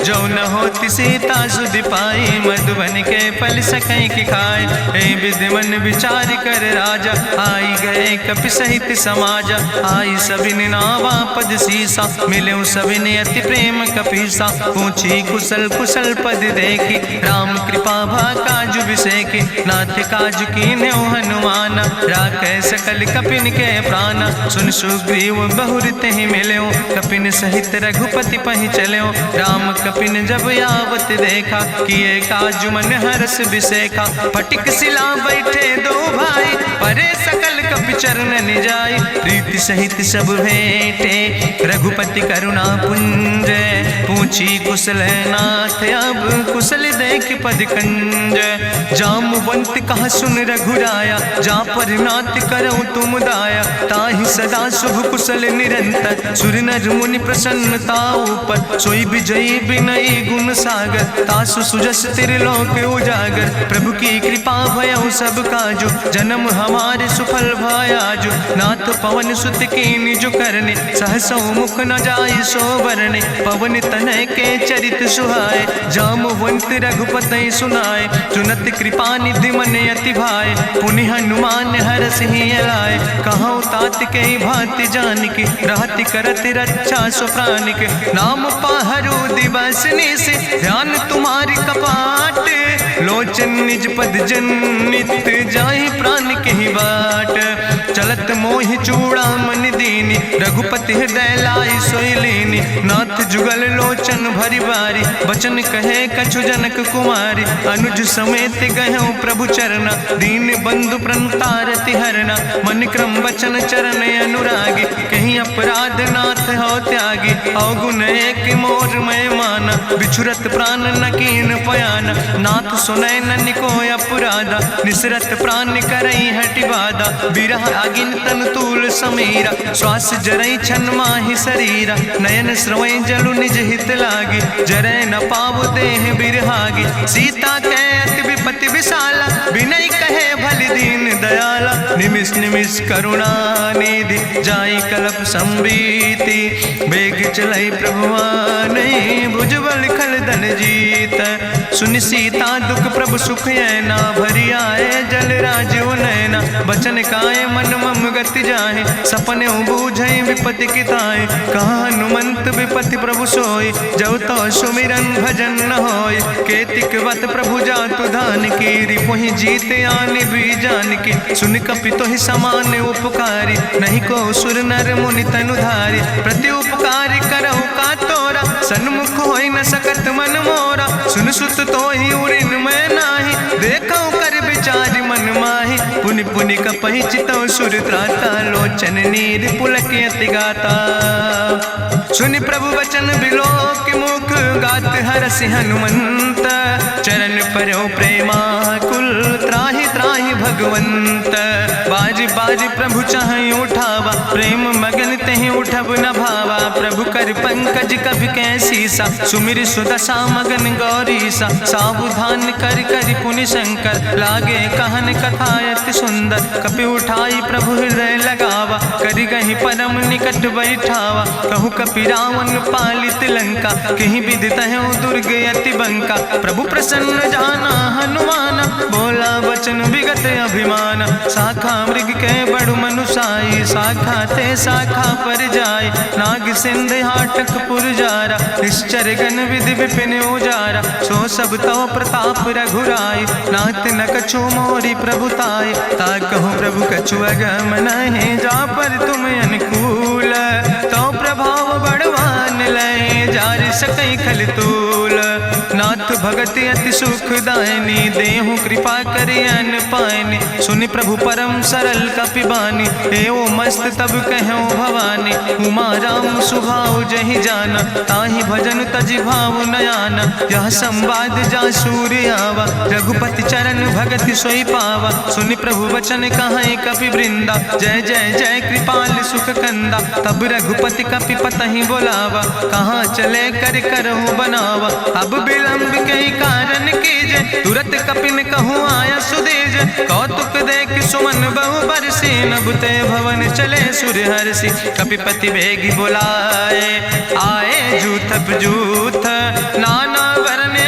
जो न होति सीता सुध पाई, मधुबन के फल सकई की खाए। ए विधि मन विचार कर राजा, आई गए कपि सहित समाजा। आई सबिन नावा पद सीसा, मिले सबिन अति प्रेम कपीसा। पूछी कुशल कुशल पद देखी, राम कृपा भा काजु विसेखी। नाथ काजु कीन्हे हनुमान, राखे सकल कपिन के प्राण। सुन सुग्रीव बहुर तेहि मिल्यो, कपिन सहित रघुपति पहि चल्यो। राम कपिन जब आवत देखा, किए काजु मन हरस विसेखा। फटिक सिला बैठे दो भाई, परे सकल कपि चरण जाय। प्रीति सहित सब भेंटे, रघुपति करुणा पुंज। पूछी कुशल नाथ, अब कुशल देख पद कंज। जामवंत कहा सुन रघुराया, जा पर नाथ करऊं तुम दाया। ताहि सदा शुभ कुशल निरंतर, सुर नर मुनि प्रसन्नता ऊपर। सोई विजयी विनयी गुण सागर, तासु सुजस त्रिलोक उजागर। प्रभु की कृपा भयउ सब काजु, जन्म हमारे सुफल भयाजु। नाथ पवन सुत कीन्हि जो करने, सहसौ मुख न जाय सो बरने। पवन तनय के चरित सुहाए, जामवंत रघुपति सुनाए। चुनत कृपा निधि मन अति भाए, पुनि हनुमान हरषि लाए। कहौं तात के भांति जानकी, रहति करत रक्षा सो प्राणिक। नाम पाहरु दिवस निश, ध्यान तुम्हारी कपाट। लोचन निज पद जनित, जाहि प्राण के ही बाट। चलत मोहि चूड़ामणि दीनी, रघुपति हृदय लाई सोई लीनी। नाथ जुगल लोचन भरि बारी, बचन कहे कछु जनक कुमारी। अनुज समेत गहऊँ प्रभु चरना, दीन बंधु प्रणतारति हरना। मन क्रम वचन चरण अनुरागी, कहीं अपराध नाथ हो त्यागी। अवगुण एक मोर मैं माना, बिछुरत प्राण न कीन पयाना। नाथ सुनय ननि को अपराधा, निसरत प्राण करई हटि बाधा। बिरह अगिन तन तूल समीरा, श्वास जरई छन माहि शरीरा। नयन श्रवई जलु निज हित लागी, जरय न पाव देह बिरहागी। सीता के अति विपति विशाला, विनय कहे भलि दीन दयाला। निमिष निमिष करुणा निधि, जाई कलप संबीति। बेग चलई प्रभुआनहि, भुजबल खल धन जीत। सुनि सीता दुख प्रभु सुख ऐना, भरि आए जल राज नैना। बचन काय मन मम गति जाहे, सपने बूझई विपति किताए। कहा हनुमंत विपति प्रभु सोई, जब तो सुमिरन भजन न होय। केतिक वत प्रभु जातु धान की, रिपुहि जीत आने भी जान की। सुन कपि तोहि समान उपकारी, नहीं को सुर नर मुनि तनु धारी। प्रति उपकारी करहु का तोरा, सन्मुख होई न सकत मन मोरा। सुन सुत तोहि उरिन मैं नाही, देखौ कर विचार मन माहि। पुनि पुनि कपहि चितौ सुर त्राता, लोचन नीर पुलक अति गाता। सुनि प्रभु वचन बिलोक मुख, गात हरषि हनुमंत। चरण परौ प्रेमाकुल, त्राहि त्राहि भगवंत। बाज बाज प्रभु चाहि उठावा, प्रेम मगन तेहि उठब न भावा। प्रभु कर पंकज कभि कैसीसा, सुमिर सुदशा मगन गौरीसा। सावधान कर कर पुनि शंकर, लागे कहन कथा अति सुंदर। कपि उठाई प्रभु हृदय लगावा, करि गहि परम निकट बैठावा। कहु कपि रावण पालित लंका, कहि विधि तहु दुर्ग अति बंका। प्रभु प्रसन्न जाना हनुमाना, बोला वचन विगत अभिमान। शाखा मृग के बड़ु मनुसाई, शाखा ते शाखा पर जाय। नाग सिंध हाटक पुरजारा, निश्चर गण विधि विपिन उजारा। सो सब तव प्रताप रघुराई, नाथ न कछु मोरी प्रभुताई। ताकहु प्रभु कछु अगम नहीं, जा पर तुम अनुकूल। तो प्रभाव बड़वान लय, जार सकई खल तूल। नाथ भगति अति सुखदायनी, देहु कृपा करि अन पायनि। सुनि प्रभु परम सरल कपिबानी, एवं मस्त तब कहूँ भवानी। उमा राम सुभाव जहि जाना, ताहि भजन तजि भाव नयाना। यह संवाद जा सूर्य आवा, रघुपति चरण भगति सोई पावा। सुनि प्रभु वचन कहाई कपि वृंदा, जय जय जय कृपाल सुख कंदा। तब रघुपति कपि पतहि बोलावा, कहाँ चले कर करहु बनावा। अब विलंब कई कारण कीजे, तुरत कपिन कहूँ आया सुदेज। कौतुक देख सुमन बहु बरसी, नभते भवन चले सूर्य हर्षि। कपिपति बेगी बुलाए, आए जूथ जूथ नाना वरने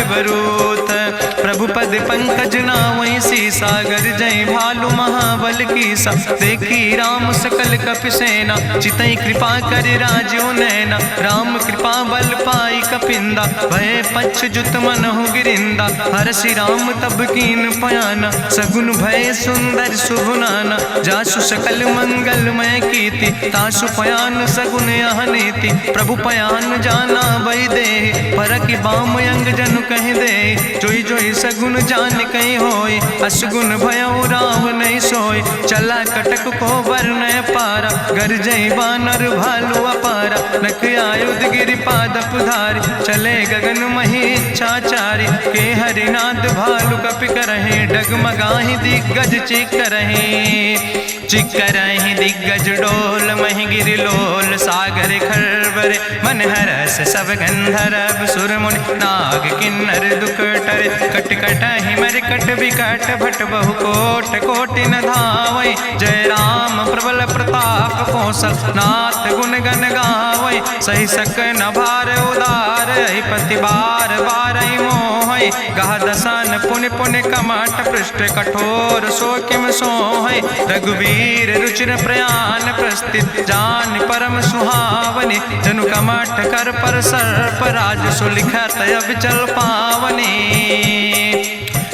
बरूथ। प्रभु पद पंकज नावै सागर जय भालु महाबल कीसा। देखी राम सकल कपि सेना चितई कृपा कर राजो नैना। राम कृपा बल पाई कपिंदा भय पछ जुत मनहु गिरिंदा। हरषि राम तब कीन पयाना सगुन भय सुंदर शुभ नाना। जासु सकल मंगलमय कीर्ति तासु पयान सगुन यह नीति। प्रभु पयान जाना भई दे परखि बाम अंग जनु कह दे। जोई जोई सगुन जान कहीं होय असगुन भयो राम नहीं सोय। चला कटक को वर्ण पारा गरजई बानर भालू अपारा। नख आयुध गिरि पादप धारी चले गगन मही इच्छाचारी। के हरिनाद भालु कपि करहि डगमगाहि दिग्गज चिकरहि दिग्गज डोल महि गिरि लोल। सागर खरबर मन हरस सब गंधर्व सुर मुनि नाग किन्नर दुख टरे। कट कटहि मरकट विकट भट बहु कोट कोटि न धावै। जय राम प्रबल प्रताप कौशल नाथ गुण गण गावै। सही सक न भार उदार पति बार बार मोहै। गह दसन पुनि पुनि कमठ पृष्ठ कठोर सो किम सोहै। रघुवीर रुचिर प्रयाण प्रस्थित जान परम सुहावनी। जनु कमठ कर पर सर्प राज सुलिखत अविचल पावनी।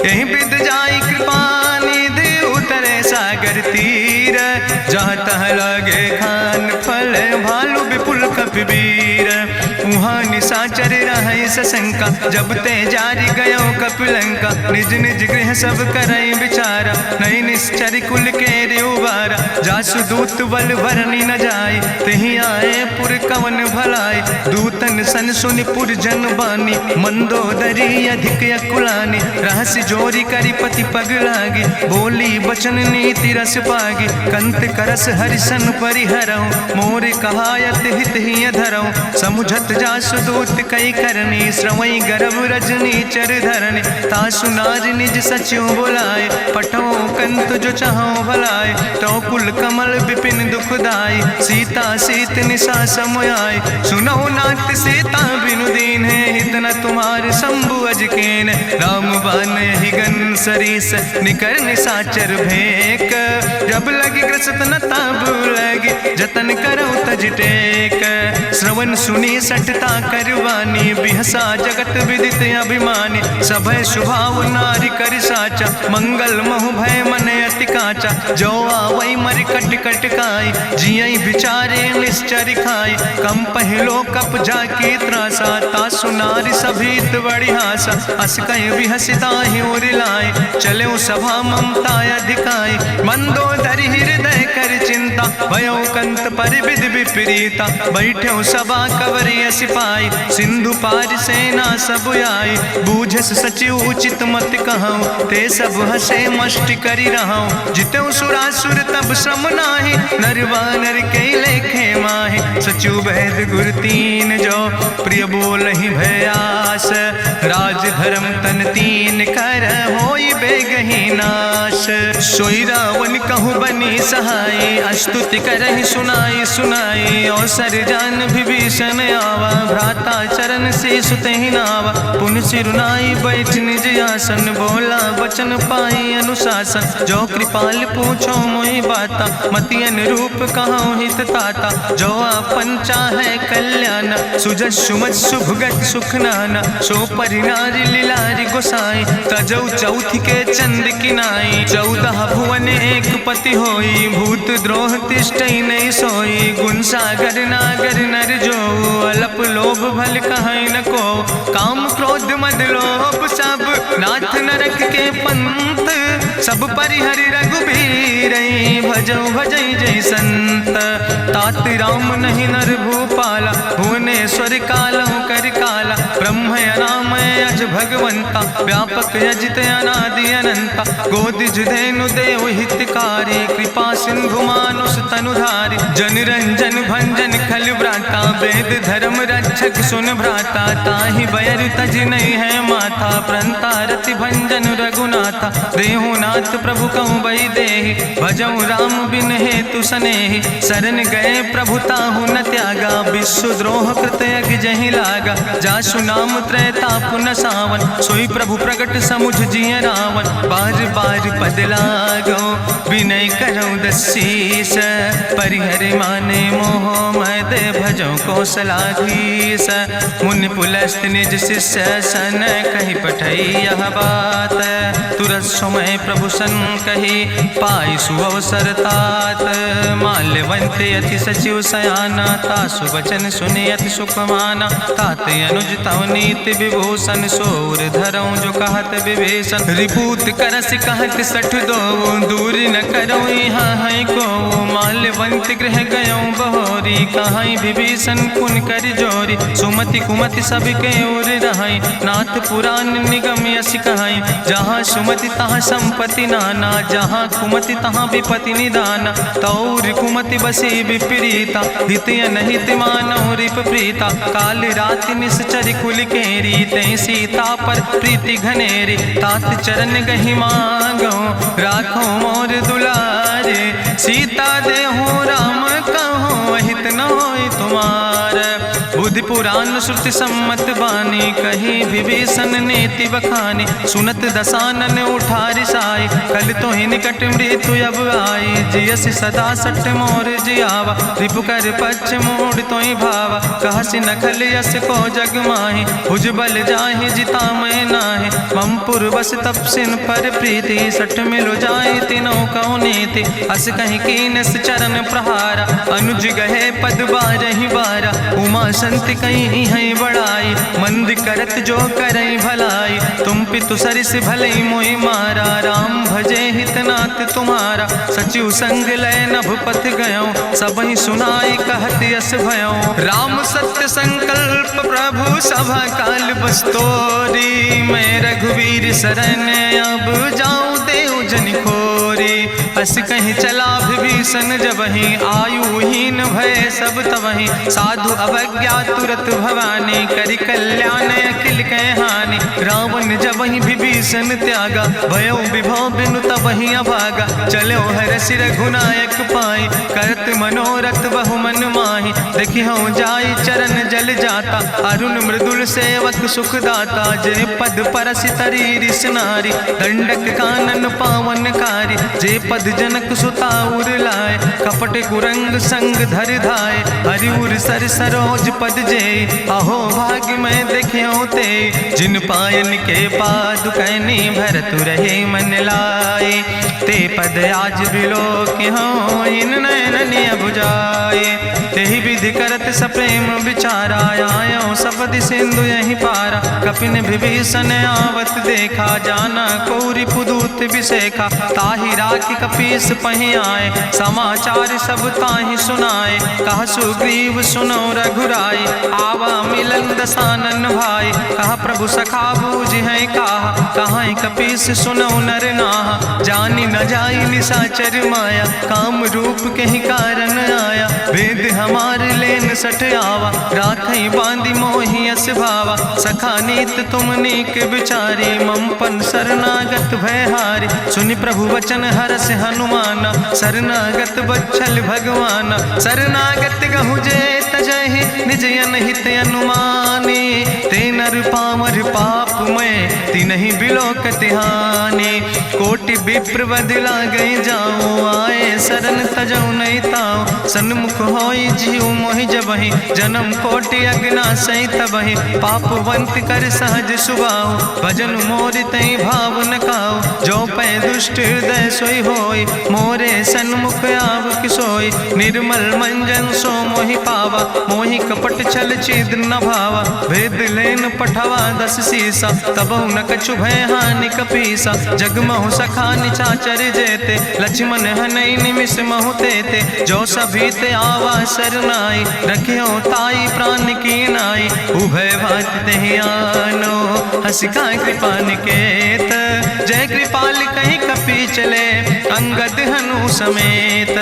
यही विद जाई कृपा निधि उतरे सागर तीर। जहाँ तह लगे खान फल भालू विपुल कपिवीर। उहाँ निशाचर रहै सशंका जब ते जारी गयो कपिलंका। निज निज गृह सब करई विचारा नहीं निश्चर कुल के उबारा। जासु दूत बल भरनी न जाय तेहि आए पुर कवन भलाई। दूतन सन सुनि पुर जन बानी मंदोदरी अधिक अकुलानी। रहस्य जोरी करी पति पग लागी बोली बचन नीति रस पागी। कंत करस हरिसन परिहरऊँ मोर कहायत हित ही धरऊँ। समुझत जासु दूत कई करनी श्रवई गर्भ रजनी चर धरनी। तासु नाज निज सचिव बुलाए पठो कंत जो चाहो भलाए। तो कुल कमल विपिन दुखदाई सीता सीत निशा समयाय। सुनो नाथ सीता बिनु दीन है हित न तुम्हार शंभु अजकेन। राम बान ही गन सरीस निकर निशाचर भेक। जब लगी ग्रसत न तब लगी जतन करो तज टेक। श्रवण सुनी सटता करवानी बिहसा जगत विदित अभिमानी। सभय स्वभाव नारी कर साचा मंगल महु भय मन अति काचा। जो आवै मर कट कट काई जियई बिचारे निश्चर खाई। कम पहलो कप जाकी त्रासा तासु नारी सभीत बड़ी हासा। अस कहीं बिहसिता ही उरिलाए चले सभा ममता अधिकाई। मंदोदरी हृदय कर चिंता भयो कंत पर विधि विपरीता। बैठो सभा कवरिय सिपाही सिंधु पार सेना सब आई। बूझस सचिव उचित मत कहूँ ते सब हसे मष्ट करी रहूँ। जितऊ सुरासुर तब श्रम नाही नर वानर के लेखे माहि। सचिव वैद गुर तीन जो प्रिय बोल ही भयास। राज धर्म तन तीन कर होई बेगही नाश। सोई रावण कहूँ बनी सहाय अस्तुति करहि सुनाई सुनाई। अवसर जान विभीषण आवा भ्राता चरण से सुतहि नावा। पुन सिरुनाई बैठ निज आसन बोला वचन पाई अनुशासन। जो कृपाल पूछो मोहि बाता मति अनुरूप कहूँ हित ताता। जो आपन चाहे कल्याण सुजस सुमत शुभगत सुख नाना। सो परिनारी लीलारी गोसाई तजौ चौथ के चंद किनाई। 14 भुवन एक पति होई भूत द्रोह तिष्ठई नहीं सोई। गुण सागर नागर नर जो अलप लोभ भल कहीं न को। काम क्रोध मद लोभ सब नाथ नरक के पंथ। सब परिहरि रघुबीर भजौ भजै जय संत। तात राम नहीं नर भूपाला भुवनेश्वर कालहु कर काला। ब्रह्म अनामय अज भगवंता व्यापक यजित अनादि अनंता। गोदिज धेनु देव हितकारी कृपा सिंधु मानुष तनुधारी। जन रंजन भंजन खल व्राता वेद धर्म रक्षक सुन भ्राता। ताहि बैर तज नहीं है माथा प्रंता रति भंजन रघुनाथा। देहु नाथ प्रभु कहूँ बई देहि भजऊ राम बिन हेतु सनेहि। शरण गए प्रभु ताहु न त्यागा विश्व द्रोह कृत यज्ञ जहि लागा। जासु नाम त्रैता पुन सा पावन, सोई प्रभु प्रगट समुझ जिय रावण। बार बार पद लागो विनय करो दसीस, परिहर माने मोह मद भजो कौशलाधीश। मुनि पुलस्त निज शिष्य सन कही पठई यह बात, तुरत समय प्रभु सन कही पाई सुअवसर तात। माल्यवंत अति सचिव सयाना, तासु वचन सुनि अति सुख माना। तात अनुज तव नीति विभूषण, सोर धरऊं जो कहत विभीषण। रिपूत करस कहत सठ दो, दूर न करो यहाँ है को। माल्यवंत गृह गयों बहोरी, कहाई विभीषण पुन कर जोरी। सुमति कुमति सबके ओर रहाई, नाथ पुराण निगम यश कहाई। जहाँ सुमति तहाँ संपत्ति नाना, जहाँ कुमति तहाँ विपत्ति निदाना। तौर कुमति बसी विपरीता, हित अनहित मानव रिप प्रीता। काल रात निश्चर कुल केरी, तै सीता पर प्रीति घनेरी। तात चरण गहि मांगो, राखो मोर दुलारे। सीता देहो राम कहो, अहित न होय तुम्हार। बुद्धि पुराण श्रुति सम्मत बानी, कही विभीषण नेति बखानी। सुनत दसानन उठारि साई, कल तो ही निकट मृत्यु अब आई। जियस सदा सट मोर जियावा, रिपु कर पक्ष मोड़ तो ही भावा। कहसि नखल यस को जग माहि, भुज बल जाहि जिता मैं नाहि। मम पुरवस तपसिन पर प्रीति, सठ मिलो जाहि तिनो कौ नीति। अस कहीं कीनस चरण प्रहारा, अनुज गहे पद बारहि बारा। उमा संति कहीं है बड़ाई, मंद करत जो करई भलाई। तुम पितु सरिस भलई मोहि मारा, राम भजे हितनाथ तुम्हारा। सचिव संग लय नभ पथ गयो, सबहि सुनाई कहत यस भयो। राम सत्य संकल्प प्रभु सभा काल बस्तोरी। मैं रघुवीर शरण अब जाऊं देव जन खोरी। अस कहीं चला विभीषण जबहि, आयुहीन भय सब तबहि। साधु अवज्ञा तुरत भवानी, करि कल्याण अखिल कै हानि। रावण जबहि विभीषण त्यागा, भयो विभव बिनु तबहि अभागा। चलो हरषि रघुनायक पाई, करत मनोरथ बहु मन माहि। देखियो जाई चरण जल जाता, अरुण मृदुल सेवक सुख दाता। जे पद परसि तरी रिस नारी, दंडक कानन पावन कारी। जे पद जनक सुता उर लाए, कपट कुरंग संग धर धाय। हरिउर सर सरोज पद जे, अहो भाग्य मैं देखियो ते। जिन पायन के पादुकैनी, भरत रहे मन लाए। ते पद आज बिलो के हो, इन नयन बुझाए। तेहि विधि करत सप्रेम विचारा, आयो सपदि सिंधु यही पारा। कपिन विभीषण आवत देखा, जाना कौरि पुदूत विशेखा। ताहि राखि कपीस पहि आए, समाचार सब ताहि सुनाए। कहा सुग्रीव सुनो रघुराई, आवा मिलन दसानन भाई। कहा प्रभु सखा बूझ है कहा, कहाँ कपीस सुनो नर नाहा। जानी न जाई निशाचर माया, काम रूप के ही कारण आया। वेद हमार लेन सठ आवा, राखई बांधी मोहि यस भावा। सखा नीत तुम नीक विचारी, मम पन शरणागत भयहारी। सुनि प्रभु वचन हरस हनुमाना, शरणागत बच्छल भगवाना। शरणागत गहु जे तजहि, निज अनहित अनुमानी। ते नर पामर पाप मैं, तिन्हि बिलोकति हानि। कोटि विप्र बदला गई जाऊं, आए शरण तजऊ नहीं ताऊं। सन्मुख होई जीव मोहि जबहि, जन्म कोटि अग्ना सही तबहि। पापवंत कर सहज सुभाऊ, भजन मोर तई भाव न काऊ। जो पै दुष्ट हृदय सोई होई, मोरे सन्मुख आव किसोई। निर्मल मंजन सो मोहि पावा, मोहि कपट छल छिद्र न भावा। भेद लेन पठवा दस सीसा, तबहु न कछु भय हानि कपीसा। जगमहु सखा निचाचर जेते, लक्ष्मण हनई निमिष महु तेते। जो सभी ते आवा सरनाई, रखियो ताई प्राण की नाई। उभय भात तेहि आनो, हसिका कृपा निकेत। जय कृपाल कहीं कपी चले, अंगद हनु समेत।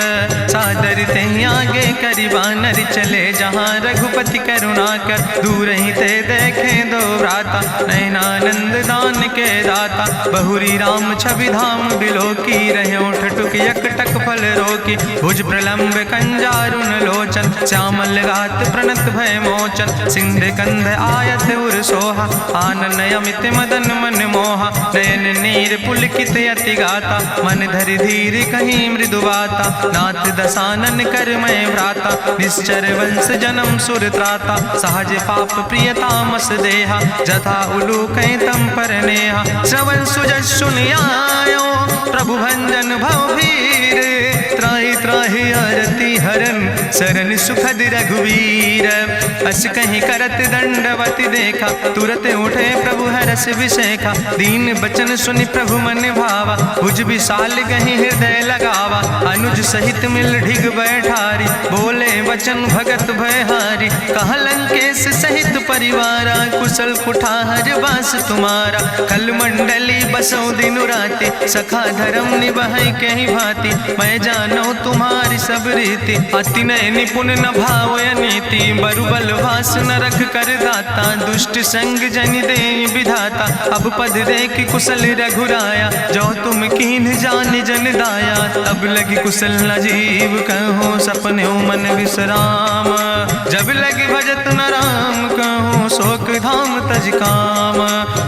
सादर तहि आगे करि बानर चले, जहाँ रघुपति करुणा कर दूर ही ते देखे दो भ्राता। नयनानंद दान के दाता, बहुरी राम छवि धाम बिलोकी। रहे ठटुक यकटक फल रोकी, भुज प्रलंब कंजारुन लोचन। श्यामल गात प्रणत भय मोचन, सिंध कंध आयत उर सोहा। आनन अमित मदन मन मोहा, नयन नीर पुलकित अति गाता। मन धरि धीर कहीं मृदु बाता, नाथ दसानन कर मैं भ्राता। निश्चर वंश जन्म सुर त्राता, सहज पाप प्रिय तामस देहा। जथा उलूक तम पर नेहा, श्रवण सुजस सुनियायो। प्रभु भंजन भव भीर, त्राहि त्राहि आरती हरन। शरण सुखद रघुवीर, अस कहीं करत दंडवती देखा। तुरत उठे प्रभु हरस विशेखा, दीन बचन सुनि प्रभु मन भावा। भुज विशाल कहीं हृदय लगावा, अनुज सहित मिल ढिग बैठारी। बोले वचन भगत भयहारी, कहा लंकेश सहित परिवारा। कुशल कुठार वास तुम्हारा, कल मंडली बसो दिनु राति। सखा धर्म निभाई कहीं भांति, मैं जानो तुम्हारी सब रीति। अति नय निपुण न भाव नीति, बरुबल भास न रख कर दाता। दुष्ट संग जन दे विधाता, अब पद देख कुशल रघुराया। जो तुम कीन जान जन दाया, तब लगी कुशल न जीव कहो। सपने मन विश्राम, जब लगी भजत न राम कहो। शोक धाम तज काम,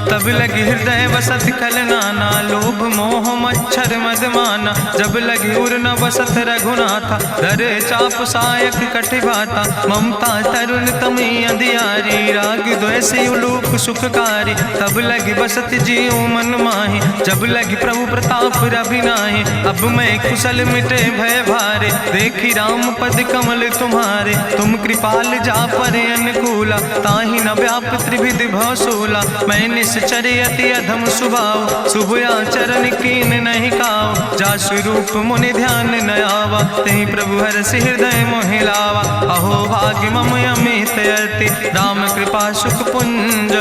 तब लगी हृदय बसत कल नाना। लोभ मोह मच्छर मद माना, जब लगी उर न बसत रघुनाथा। धरे चाप सायक कटिबाता, ममता तरुण तमी अंधियारी। राग द्वेष उलूक सुखकारी, तब लगी बसत जीव मन माही। जब लगी प्रभु प्रताप रवि नाही, अब मैं कुशल मिटे भय भारे। देखी राम पद कमल तुम्हारे, तुम कृपाल जा पर अनुकूला। ताहि न व्याप त्रिविध भवसूला, मैं निश्चर अति अधम सुभाव। शुभ आचरण कीन नहीं काव, जा स्वरूप मुनि ध्यान न आवा। तेहि प्रभु हरसि हृदय मोहि लावा। अहो भाग्य मम अमित अति, राम कृपा सुख पुंज।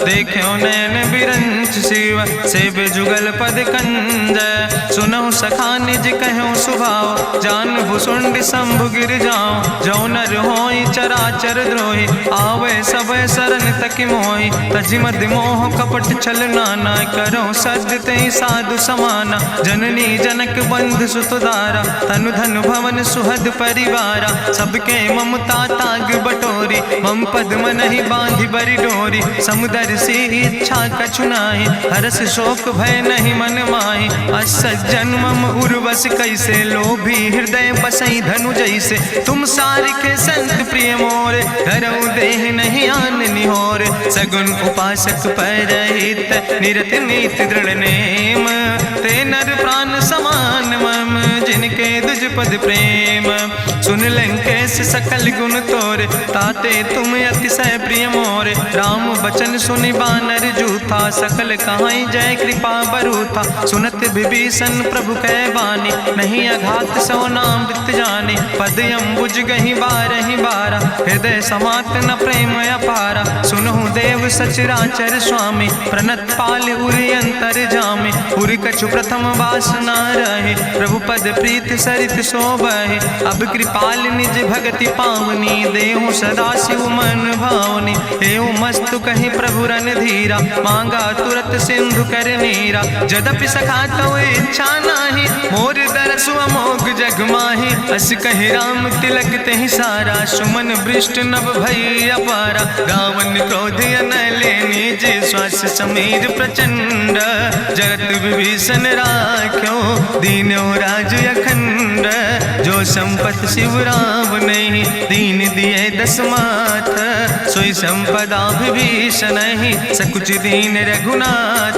देखो नयन बिरंच शिव, सेव जुगल पद कंज। सुनहु सखा निज कहूँ सुभाव, जान भुसुंड शंभु गिर जाऊं। जो नर होई चराचर द्रोही, आवे सब शरण तक मोहि। तजि मद मोह कपट छल नाना, करो सद्य तेहि साधु समाना। जननी जनक बंधु सुतदारा, तनु धन भवन सुहद परिवारा। सबके ममता ताग बटोरी, मम पद मनहि बांधि बरि डोरी। समुदर सी इच्छा कछु नाही, हरस शोक भय नहीं मन माही। असज्जन मम उर्वश कैसे, लोभी हृदय बसई धनु जैसे। तुम सारिके संत प्रिय मोरे, धरऊ देह नहीं आन निहोर। सगुन उपासक परहित, निरत नीति दृढ़ नेम। ते नर प्राण समान मम, जिनके दुज पद प्रेम। सुन लंकेश सकल गुण तोरे, ताते तुम अतिशय प्रिय मोरे। राम बचन सुनि बानर जूथा, सकल कहाई जय कृपा बरूथा। सुनत विभीषण प्रभु कै बानी, नहीं अघात सो नाम वित जानी। पद अम्बुज गहि बारहि बारा, हृदय समात न प्रेम अपारा। सुनहु देव सचराचर स्वामी, प्रणत पाल उरि अंतर जामी। उरि कछु प्रथम वासना रहे, प्रभु पद प्रीत सरित शोभहि। अब कृपाल निज भगति पावनी, देहु सदा शिव मन भावनी। एवं मस्तु कहि प्रभु रन धीरा, मांगा तुरत सिंधु कर नीरा। जदपि सखा तो इच्छा नाही, मोर दरसु अमोघ जग माही। अस कहि राम तिलक तेहि सारा, सुमन वृष्ट नभ भई अपारा। गावन क्रोध अनले निज, श्वास समीर प्रचंड। जगत विभीषण राख्यो, दीनो राज अखंड। जो संपत शिव राम नहीं, दीन दिए दस माथ। सोई संपदा विभीषण नहीं, सकुच दीन रघुनाथ।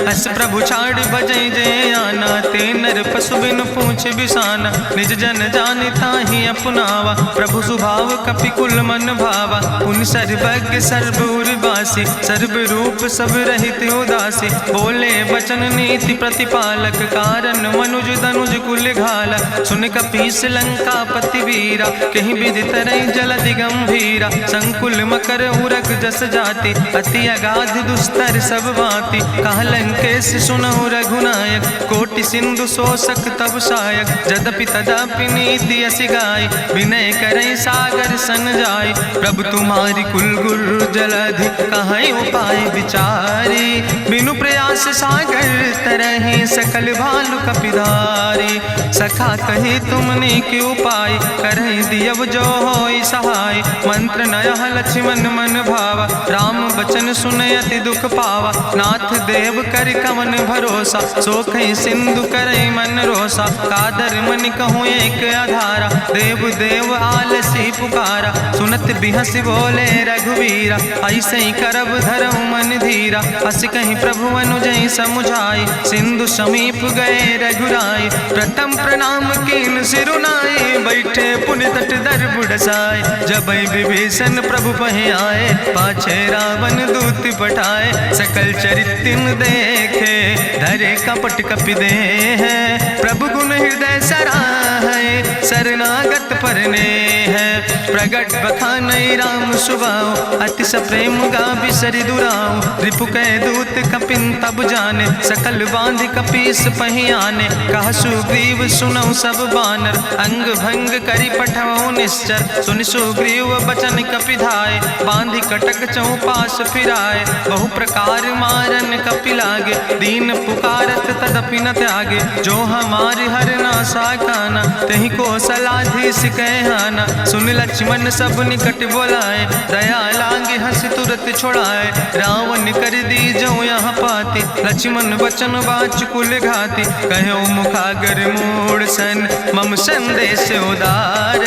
अस प्रभु छाड़ भजै जय आना, ते नर पशु बिनु पूछ बिसाना। निज जन जानि ताहि अपनावा, प्रभु स्वभाव कपि कुल मन भावा। पुन सर्वज्ञ सर्व उर्वासी, सर्व रूप सब रहित उदासी। बोले वचन नीति प्रतिपालक, कारण मनुज तनुज कुल घाला। सुन कपि कपीस लंकापति वीरा, कहीं विदित रही जलधि गंभीरा। संकुल मकर उरग जस जाति, अति अगाध दुस्तर सब भांति। कहा लंकेश सुनहु रघुनायक, कोटि सिंधु शोषक तब सायक। जदपि तदपि नीति अस गाय, विनय करई सागर सन जाय। प्रभु तुम्हारी कुल गुरु जलधि, कहीं उपाय विचारी। बिनु प्रयास सागर तरहि, सकल भालु कपिधारी। सखा कही तुमने के उपाय, करहि दियव जो होई सहाय। मंत्र नयह लक्ष्मण मन भावा, राम बचन सुनय अति दुख पावा। नाथ देव कर कवन भरोसा, सोखई सिंधु करई मन रोसा। कादर मन कहूँ एक आधारा, देव देव आलसी पुकारा। सुनत बिहस बोले रघुवीरा, ऐसे ही करब धरऊ मन धीरा। अस कहीं प्रभु अनुजय समुझाई, सिंधु समीप गए रघुराई। प्रथम प्रणाम कीन सिरुनाई, बैठे पुनि तट दर बुढ़साए। जब विभीषण प्रभु पहे आए, पाछे रावण दूत पठाए। सकल चरित्र देखे, धरे कपट कपि दे है। प्रभु गुण हृदय सराहै, शरणागत परने है। प्रगट बखानई राम सुभाऊ, अति सप्रेम गा बिसरि दुराऊ। रिपु कह दूत कपिन तब जाने, सकल बांध कपीस पहि आने। कहा सुग्रीव सुनऊ सब बानर, अंग भंग करि पठवऊ निश्चर। सुनि सुग्रीव बचन कपिधाय, बांधि कटक चौपास फिराए। बहु प्रकार मारन कपि लागे, दीन पुकारत तदपि न त्यागे। जो हमारे हर नासा खाना, तहि को सलाधीस कहना। सुन लक्ष्मण सब निकट बोलाए, दया लागे हंस तुरत छोड़ाए। रावण कर दी जो यहाँ पाती, लक्ष्मण बचन बाच कुल घाती। कहो मुखागर मूड़ सन, मम संदेश उदार।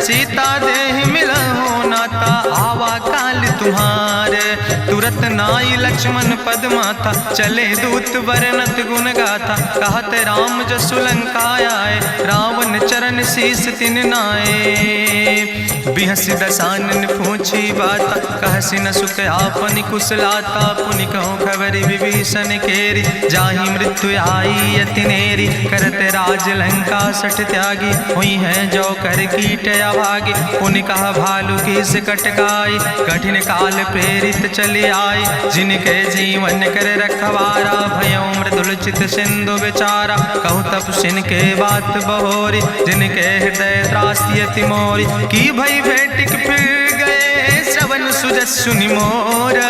सीता देह मिलहु नाता, आवा काल तुम्हारे। तुरत नाई लक्ष्मण पद माथा, चले दूत वर्णत गुण गाथा। कहत राम जसु लंका आए, रावण चरण शीस तिन नाए। बिहस दसानन पूछी बाता, कहसि न सुख आपन कुशलाता। पुनि कहूँ खबर विभीषण केरी, जाहि मृत्यु आई अति नेरी। करत राज लंका सठ त्यागी, हुई है जो कर कीट अभागी। पुनि कहा भालू किस कटकाई, कठिन काल प्रेरित चले आई। जिनके जीवन कर रखवारा, भयों मृदुल चित सिंधु बेचारा। कहु तप सिन के बात बहोरी, जिनके हृदय त्रासी अति मोरी। की भई भेटिक फिर गए, श्रवण सुजस सुनि मोर।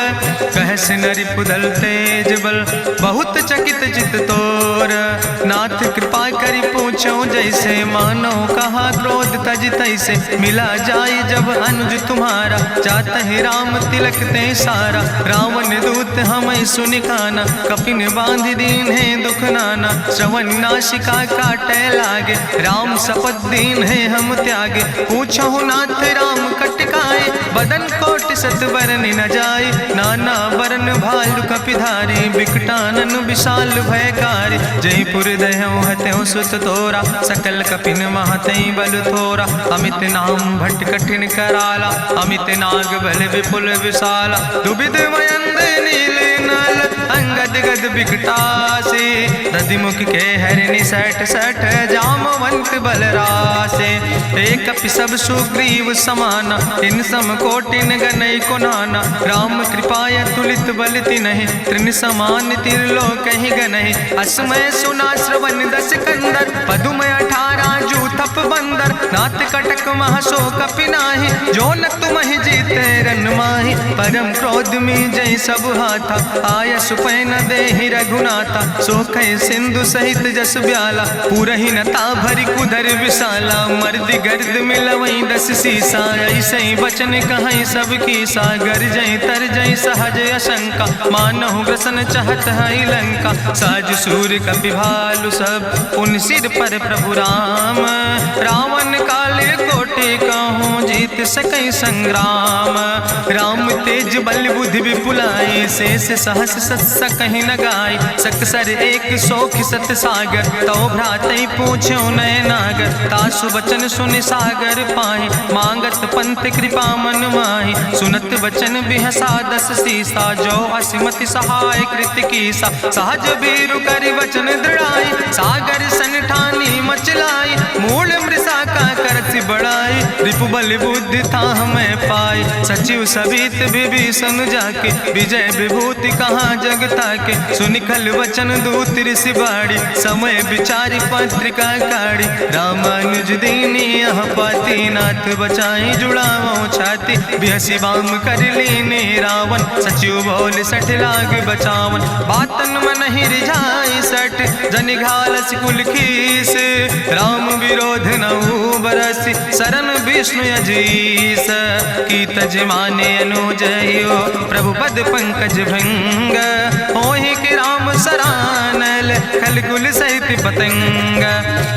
कहस नरि पुदल तेज बल, बहुत चकित चित तोर। नाथ कृपा करि पूछो जैसे, मानो कहा क्रोध तज तैसे। मिला जाय जब अनुज तुम्हारा, जातहि राम तिलक ते सारा। रावण दूत हमें सुनि काना, कपिन बांध दीन है दुख नाना। श्रवण नासिका काटे लागे, राम शपथ दीन है हम त्यागे। पूछो नाथ राम कटकाए, बदन कोटि सत बरन न जाए। नाना बरन भालु कपिधारी, बिकटानन विशाल भयकारी। जयपुर दह्यों हत्यों सुत तोरा, सकल कपिन महतई बल थोरा। अमित नाम भट्ट कठिन कराला, अमित नाग बल विपुल विशाला। दुबिध मयंद नील नल, अंगद गद बिकटासे। दधिमुख के हरिणि सठ सठ, जामवंत बलरासे। एक कपि सब सुग्रीव समाना, इन सम कोटिन गनई को नाना। राम कृपाय तुलित बल तिनहि, त्रिन समान तिरलोक ही गनहि। असमय सुना श्रवण दस कंदर, पदुम 18 जू थप बंदर। नाथ कटक महसो कपि नाही, जो न तुमहि जीते रन माही। परम क्रोध में जय सब हाथा, आय सुपै न देहि रघुनाथा। सोखै सिंधु सहित जस ब्याला, पूरहि नता भरि कुधर विशाला। मर्दि गर्द मिलवई 10 सीसा, ऐसे बचन कहई सब कीसा। गर जय तर जय सहज अशंका, मानहु ग्रसन चाहत है लंका। साज सूर कपि भालु सब, पुन सिर पर प्रभु राम। रावण काले कोटि कहूँ, जीत सकई संग्राम। राम तेज बल बुद्धि विपुलाई, शेष सहस सत सकहि न गाय। सकसर एक सोख सत सागर, तो भ्रातई पूछो नय नागर। तासु बचन सुनि सागर पाहि, मांगत पंथ कृपा मन माहि। सुनत बचन बिहसा 10 सीसा, जो असिमति सहाय कृत कीसा। सहज बीरु करि वचन दृढ़ाई, सागर सन ठानी मचलाई। मूल मृषा बल बुद्धि था हमें पाई। सचिव सबित विभीषण जाके विजय विभूति कहाँ जगता के। सुनिखल वचन दूत ऋषि बाड़ी समय विचारी पत्रिका काढ़ी। रामानुज दीनी यह पाती नाथ बचाई जुड़ावो छाती। बिहसी बाम कर लीने रावण सचिव बोल सठ लाग बचावन। बातन मन ही रिझाई सठ जनि घालस कुल खीस। राम विरोध नहु बरसि शरण विष्णु अजीस। की तज माने अनुजयो प्रभु पद पंकज भंग। होहि कि राम सरानल खल कुल सहित पतंग।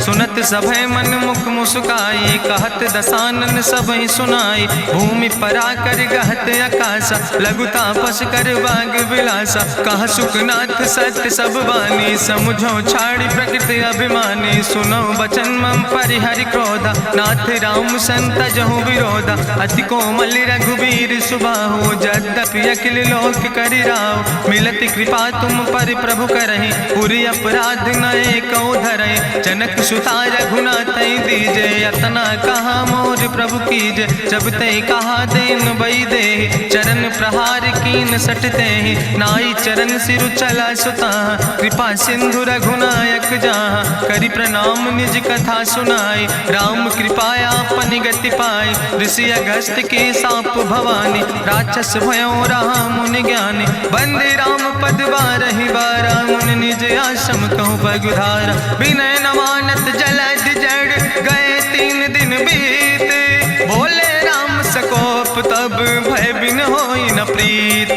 सुनत सभय मन मुख मुस्काई कहत दसानन सबहि सुनाई। भूमि परा कर गहत आकाशा लघु तापस कर बाग विलासा। कह सुखनाथ सत्य सब बानी समुझो छाड़ी प्रकृति अभिमानी। सुनो बचन मम परिहरि क्रोधा नाथ राम संत जहु विरोधा। अति कोमल रघुबीर सुबाहु यद्यपि अखिल लोक करि राव। मिलति कृपा तुम पर प्रभु करहि पुरि अपराध नए को धरहि। जनक सुता रघुनाथ दीजे यतना कहा मोर प्रभु कीजे। जब ते कहा देन बई दे चरण प्रहार कीन सटते। नाई चरण सिरु चला सुता कृपा सिंधु रघुनायक जहाँ। करि प्रणाम निज कथा सुनाई राम कृपाया अपनी गति पाई। ऋषि अगस्त के साप भवानी राक्षस भयो रहा मुनि ज्ञानी। बंदे राम पद बारहि बारा मुनि निज आश्रम कहूँ पगुधारा। विनय नवानत जलद जड़ गए 3 दिन बीते। बोले राम सकोप तब भय बिन होई न प्रीत।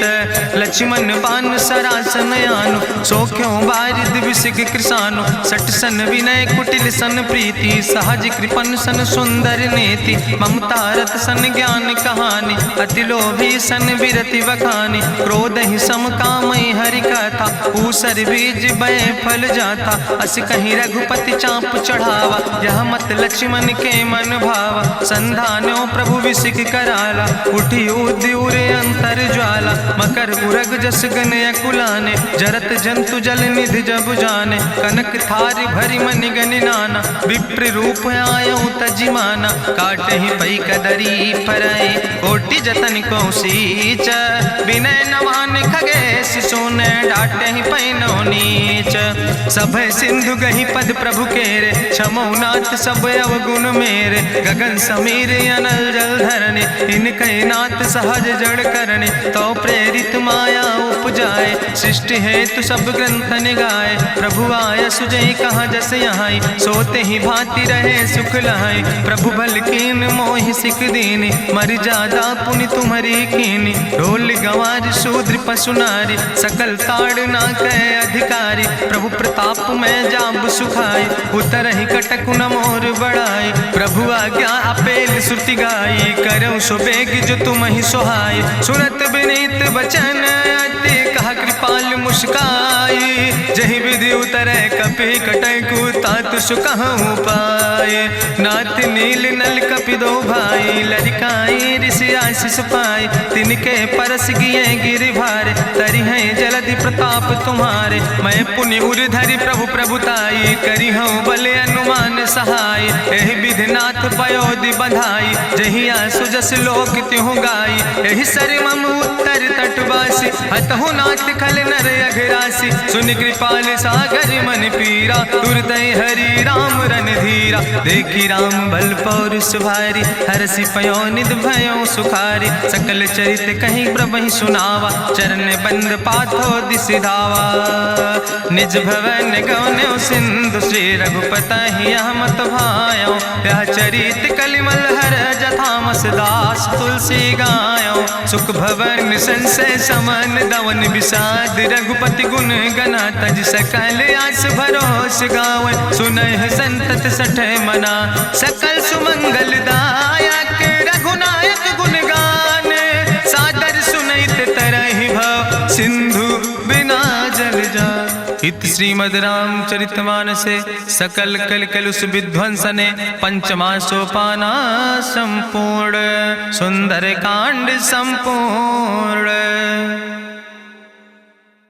लक्ष्मण बान सरासन आनु सो क्यों बारिद विसिक कृसानु। सठ सन विनय कुटिल सन प्रीति सहज कृपन सन सुंदर नीति। ममता रत सन ज्ञान कहानी अति लोभी सन विरति बखानी। क्रोध ही सम कामई हरि कथा ऊसर बीज बय फल जाता। अस कहीं रघुपति चाप चढ़ावा यह मत लक्ष्मण के मन भावा। संधान्यो प्रभु विसिक कराला उठी उद्यूर अंतर ज्वाला। मकर उरग जस गन अकुलाने जरत जंतु जल निधि जब जाने। कनक थारी भरी मनि गनि नाना विप्र रूप आयो तजिमाना। काटे ही पई कदरी फरई कोटि जतन को सींच। विनय नवान खगेश सोने डाटे ही पैनो नीच। सभय सिंधु गही पद प्रभु केरे क्षमो नाथ सब अवगुण मेरे। गगन समीर अनल जल धरने इनके नाथ सहज जड़ करने। तो प्रेरित माया उपजाए सृष्टि हेतु सब ग्रंथ निगाए। प्रभु आय सुजई कहाँ जस यहाँ सोते ही भांति रहे सुख लहाई। प्रभु भल कीन मोहि सिख दीनी मर जादा पुनि तुम्हारी कीनी। ढोल गंवार शूद्र पशु नारी सकल ताड़ ना कह अधिकारी। प्रभु प्रताप में जाब सुखाई उतर ही कटक न मोर बढ़ाई। प्रभु आज्ञा अपेल श्रुति गाई करऊँ सुबेग जो तुम ही सोहाई। सुनत विनीत वचन अति कहा कृपाल मुस्काई। जही विधि उतरे कपि कटकु तात सुकहु पाए। नाथ नील नल कपि दो भाई लरिकाई ऋषि आशीष पाए। तिनके परस गिए गिरि भारे तरि हैं जलधि प्रताप तुम्हारे। मैं पुनि उर धरि प्रभु प्रभुताई करी हूँ बले अनुमान सहाय। एहि विधि नाथ पयोधि बधाई जहिया सुजस लोक त्यों गाई। एहि सर मम उत्तर तटवासी हतहु नाथ खल नर अघरासी। सुन कृपाल सागर मन पीरा तुरत हरि राम रन धीरा। देखी राम बल पौरुष भारी हरसि पयो निध भयो सुखारी। सकल चरित कहीं प्रभु सुनावा चरण बंद पाथो दिस धावा। निज भवन गौन्यो सिंधु श्री रघुपति यह मत भायो। यह चरित कलिमल हर जथामस दास तुलसी गायो। सुख भवन संशय समन दवन विषाद रघुपति गुण गना तज सकल आस भरोस गावे। सुनहि संतत सठ मना सकल सुमंगल दायक रघुनायक गुण गान। सादर सुनैत तरहि भव सिंधु बिना जल जा। इत श्रीमद् रामचरितमानसे सकल कलकलुष विध्वंसने पंचमा सोपाना संपूर्ण। सुंदर कांड संपूर्ण।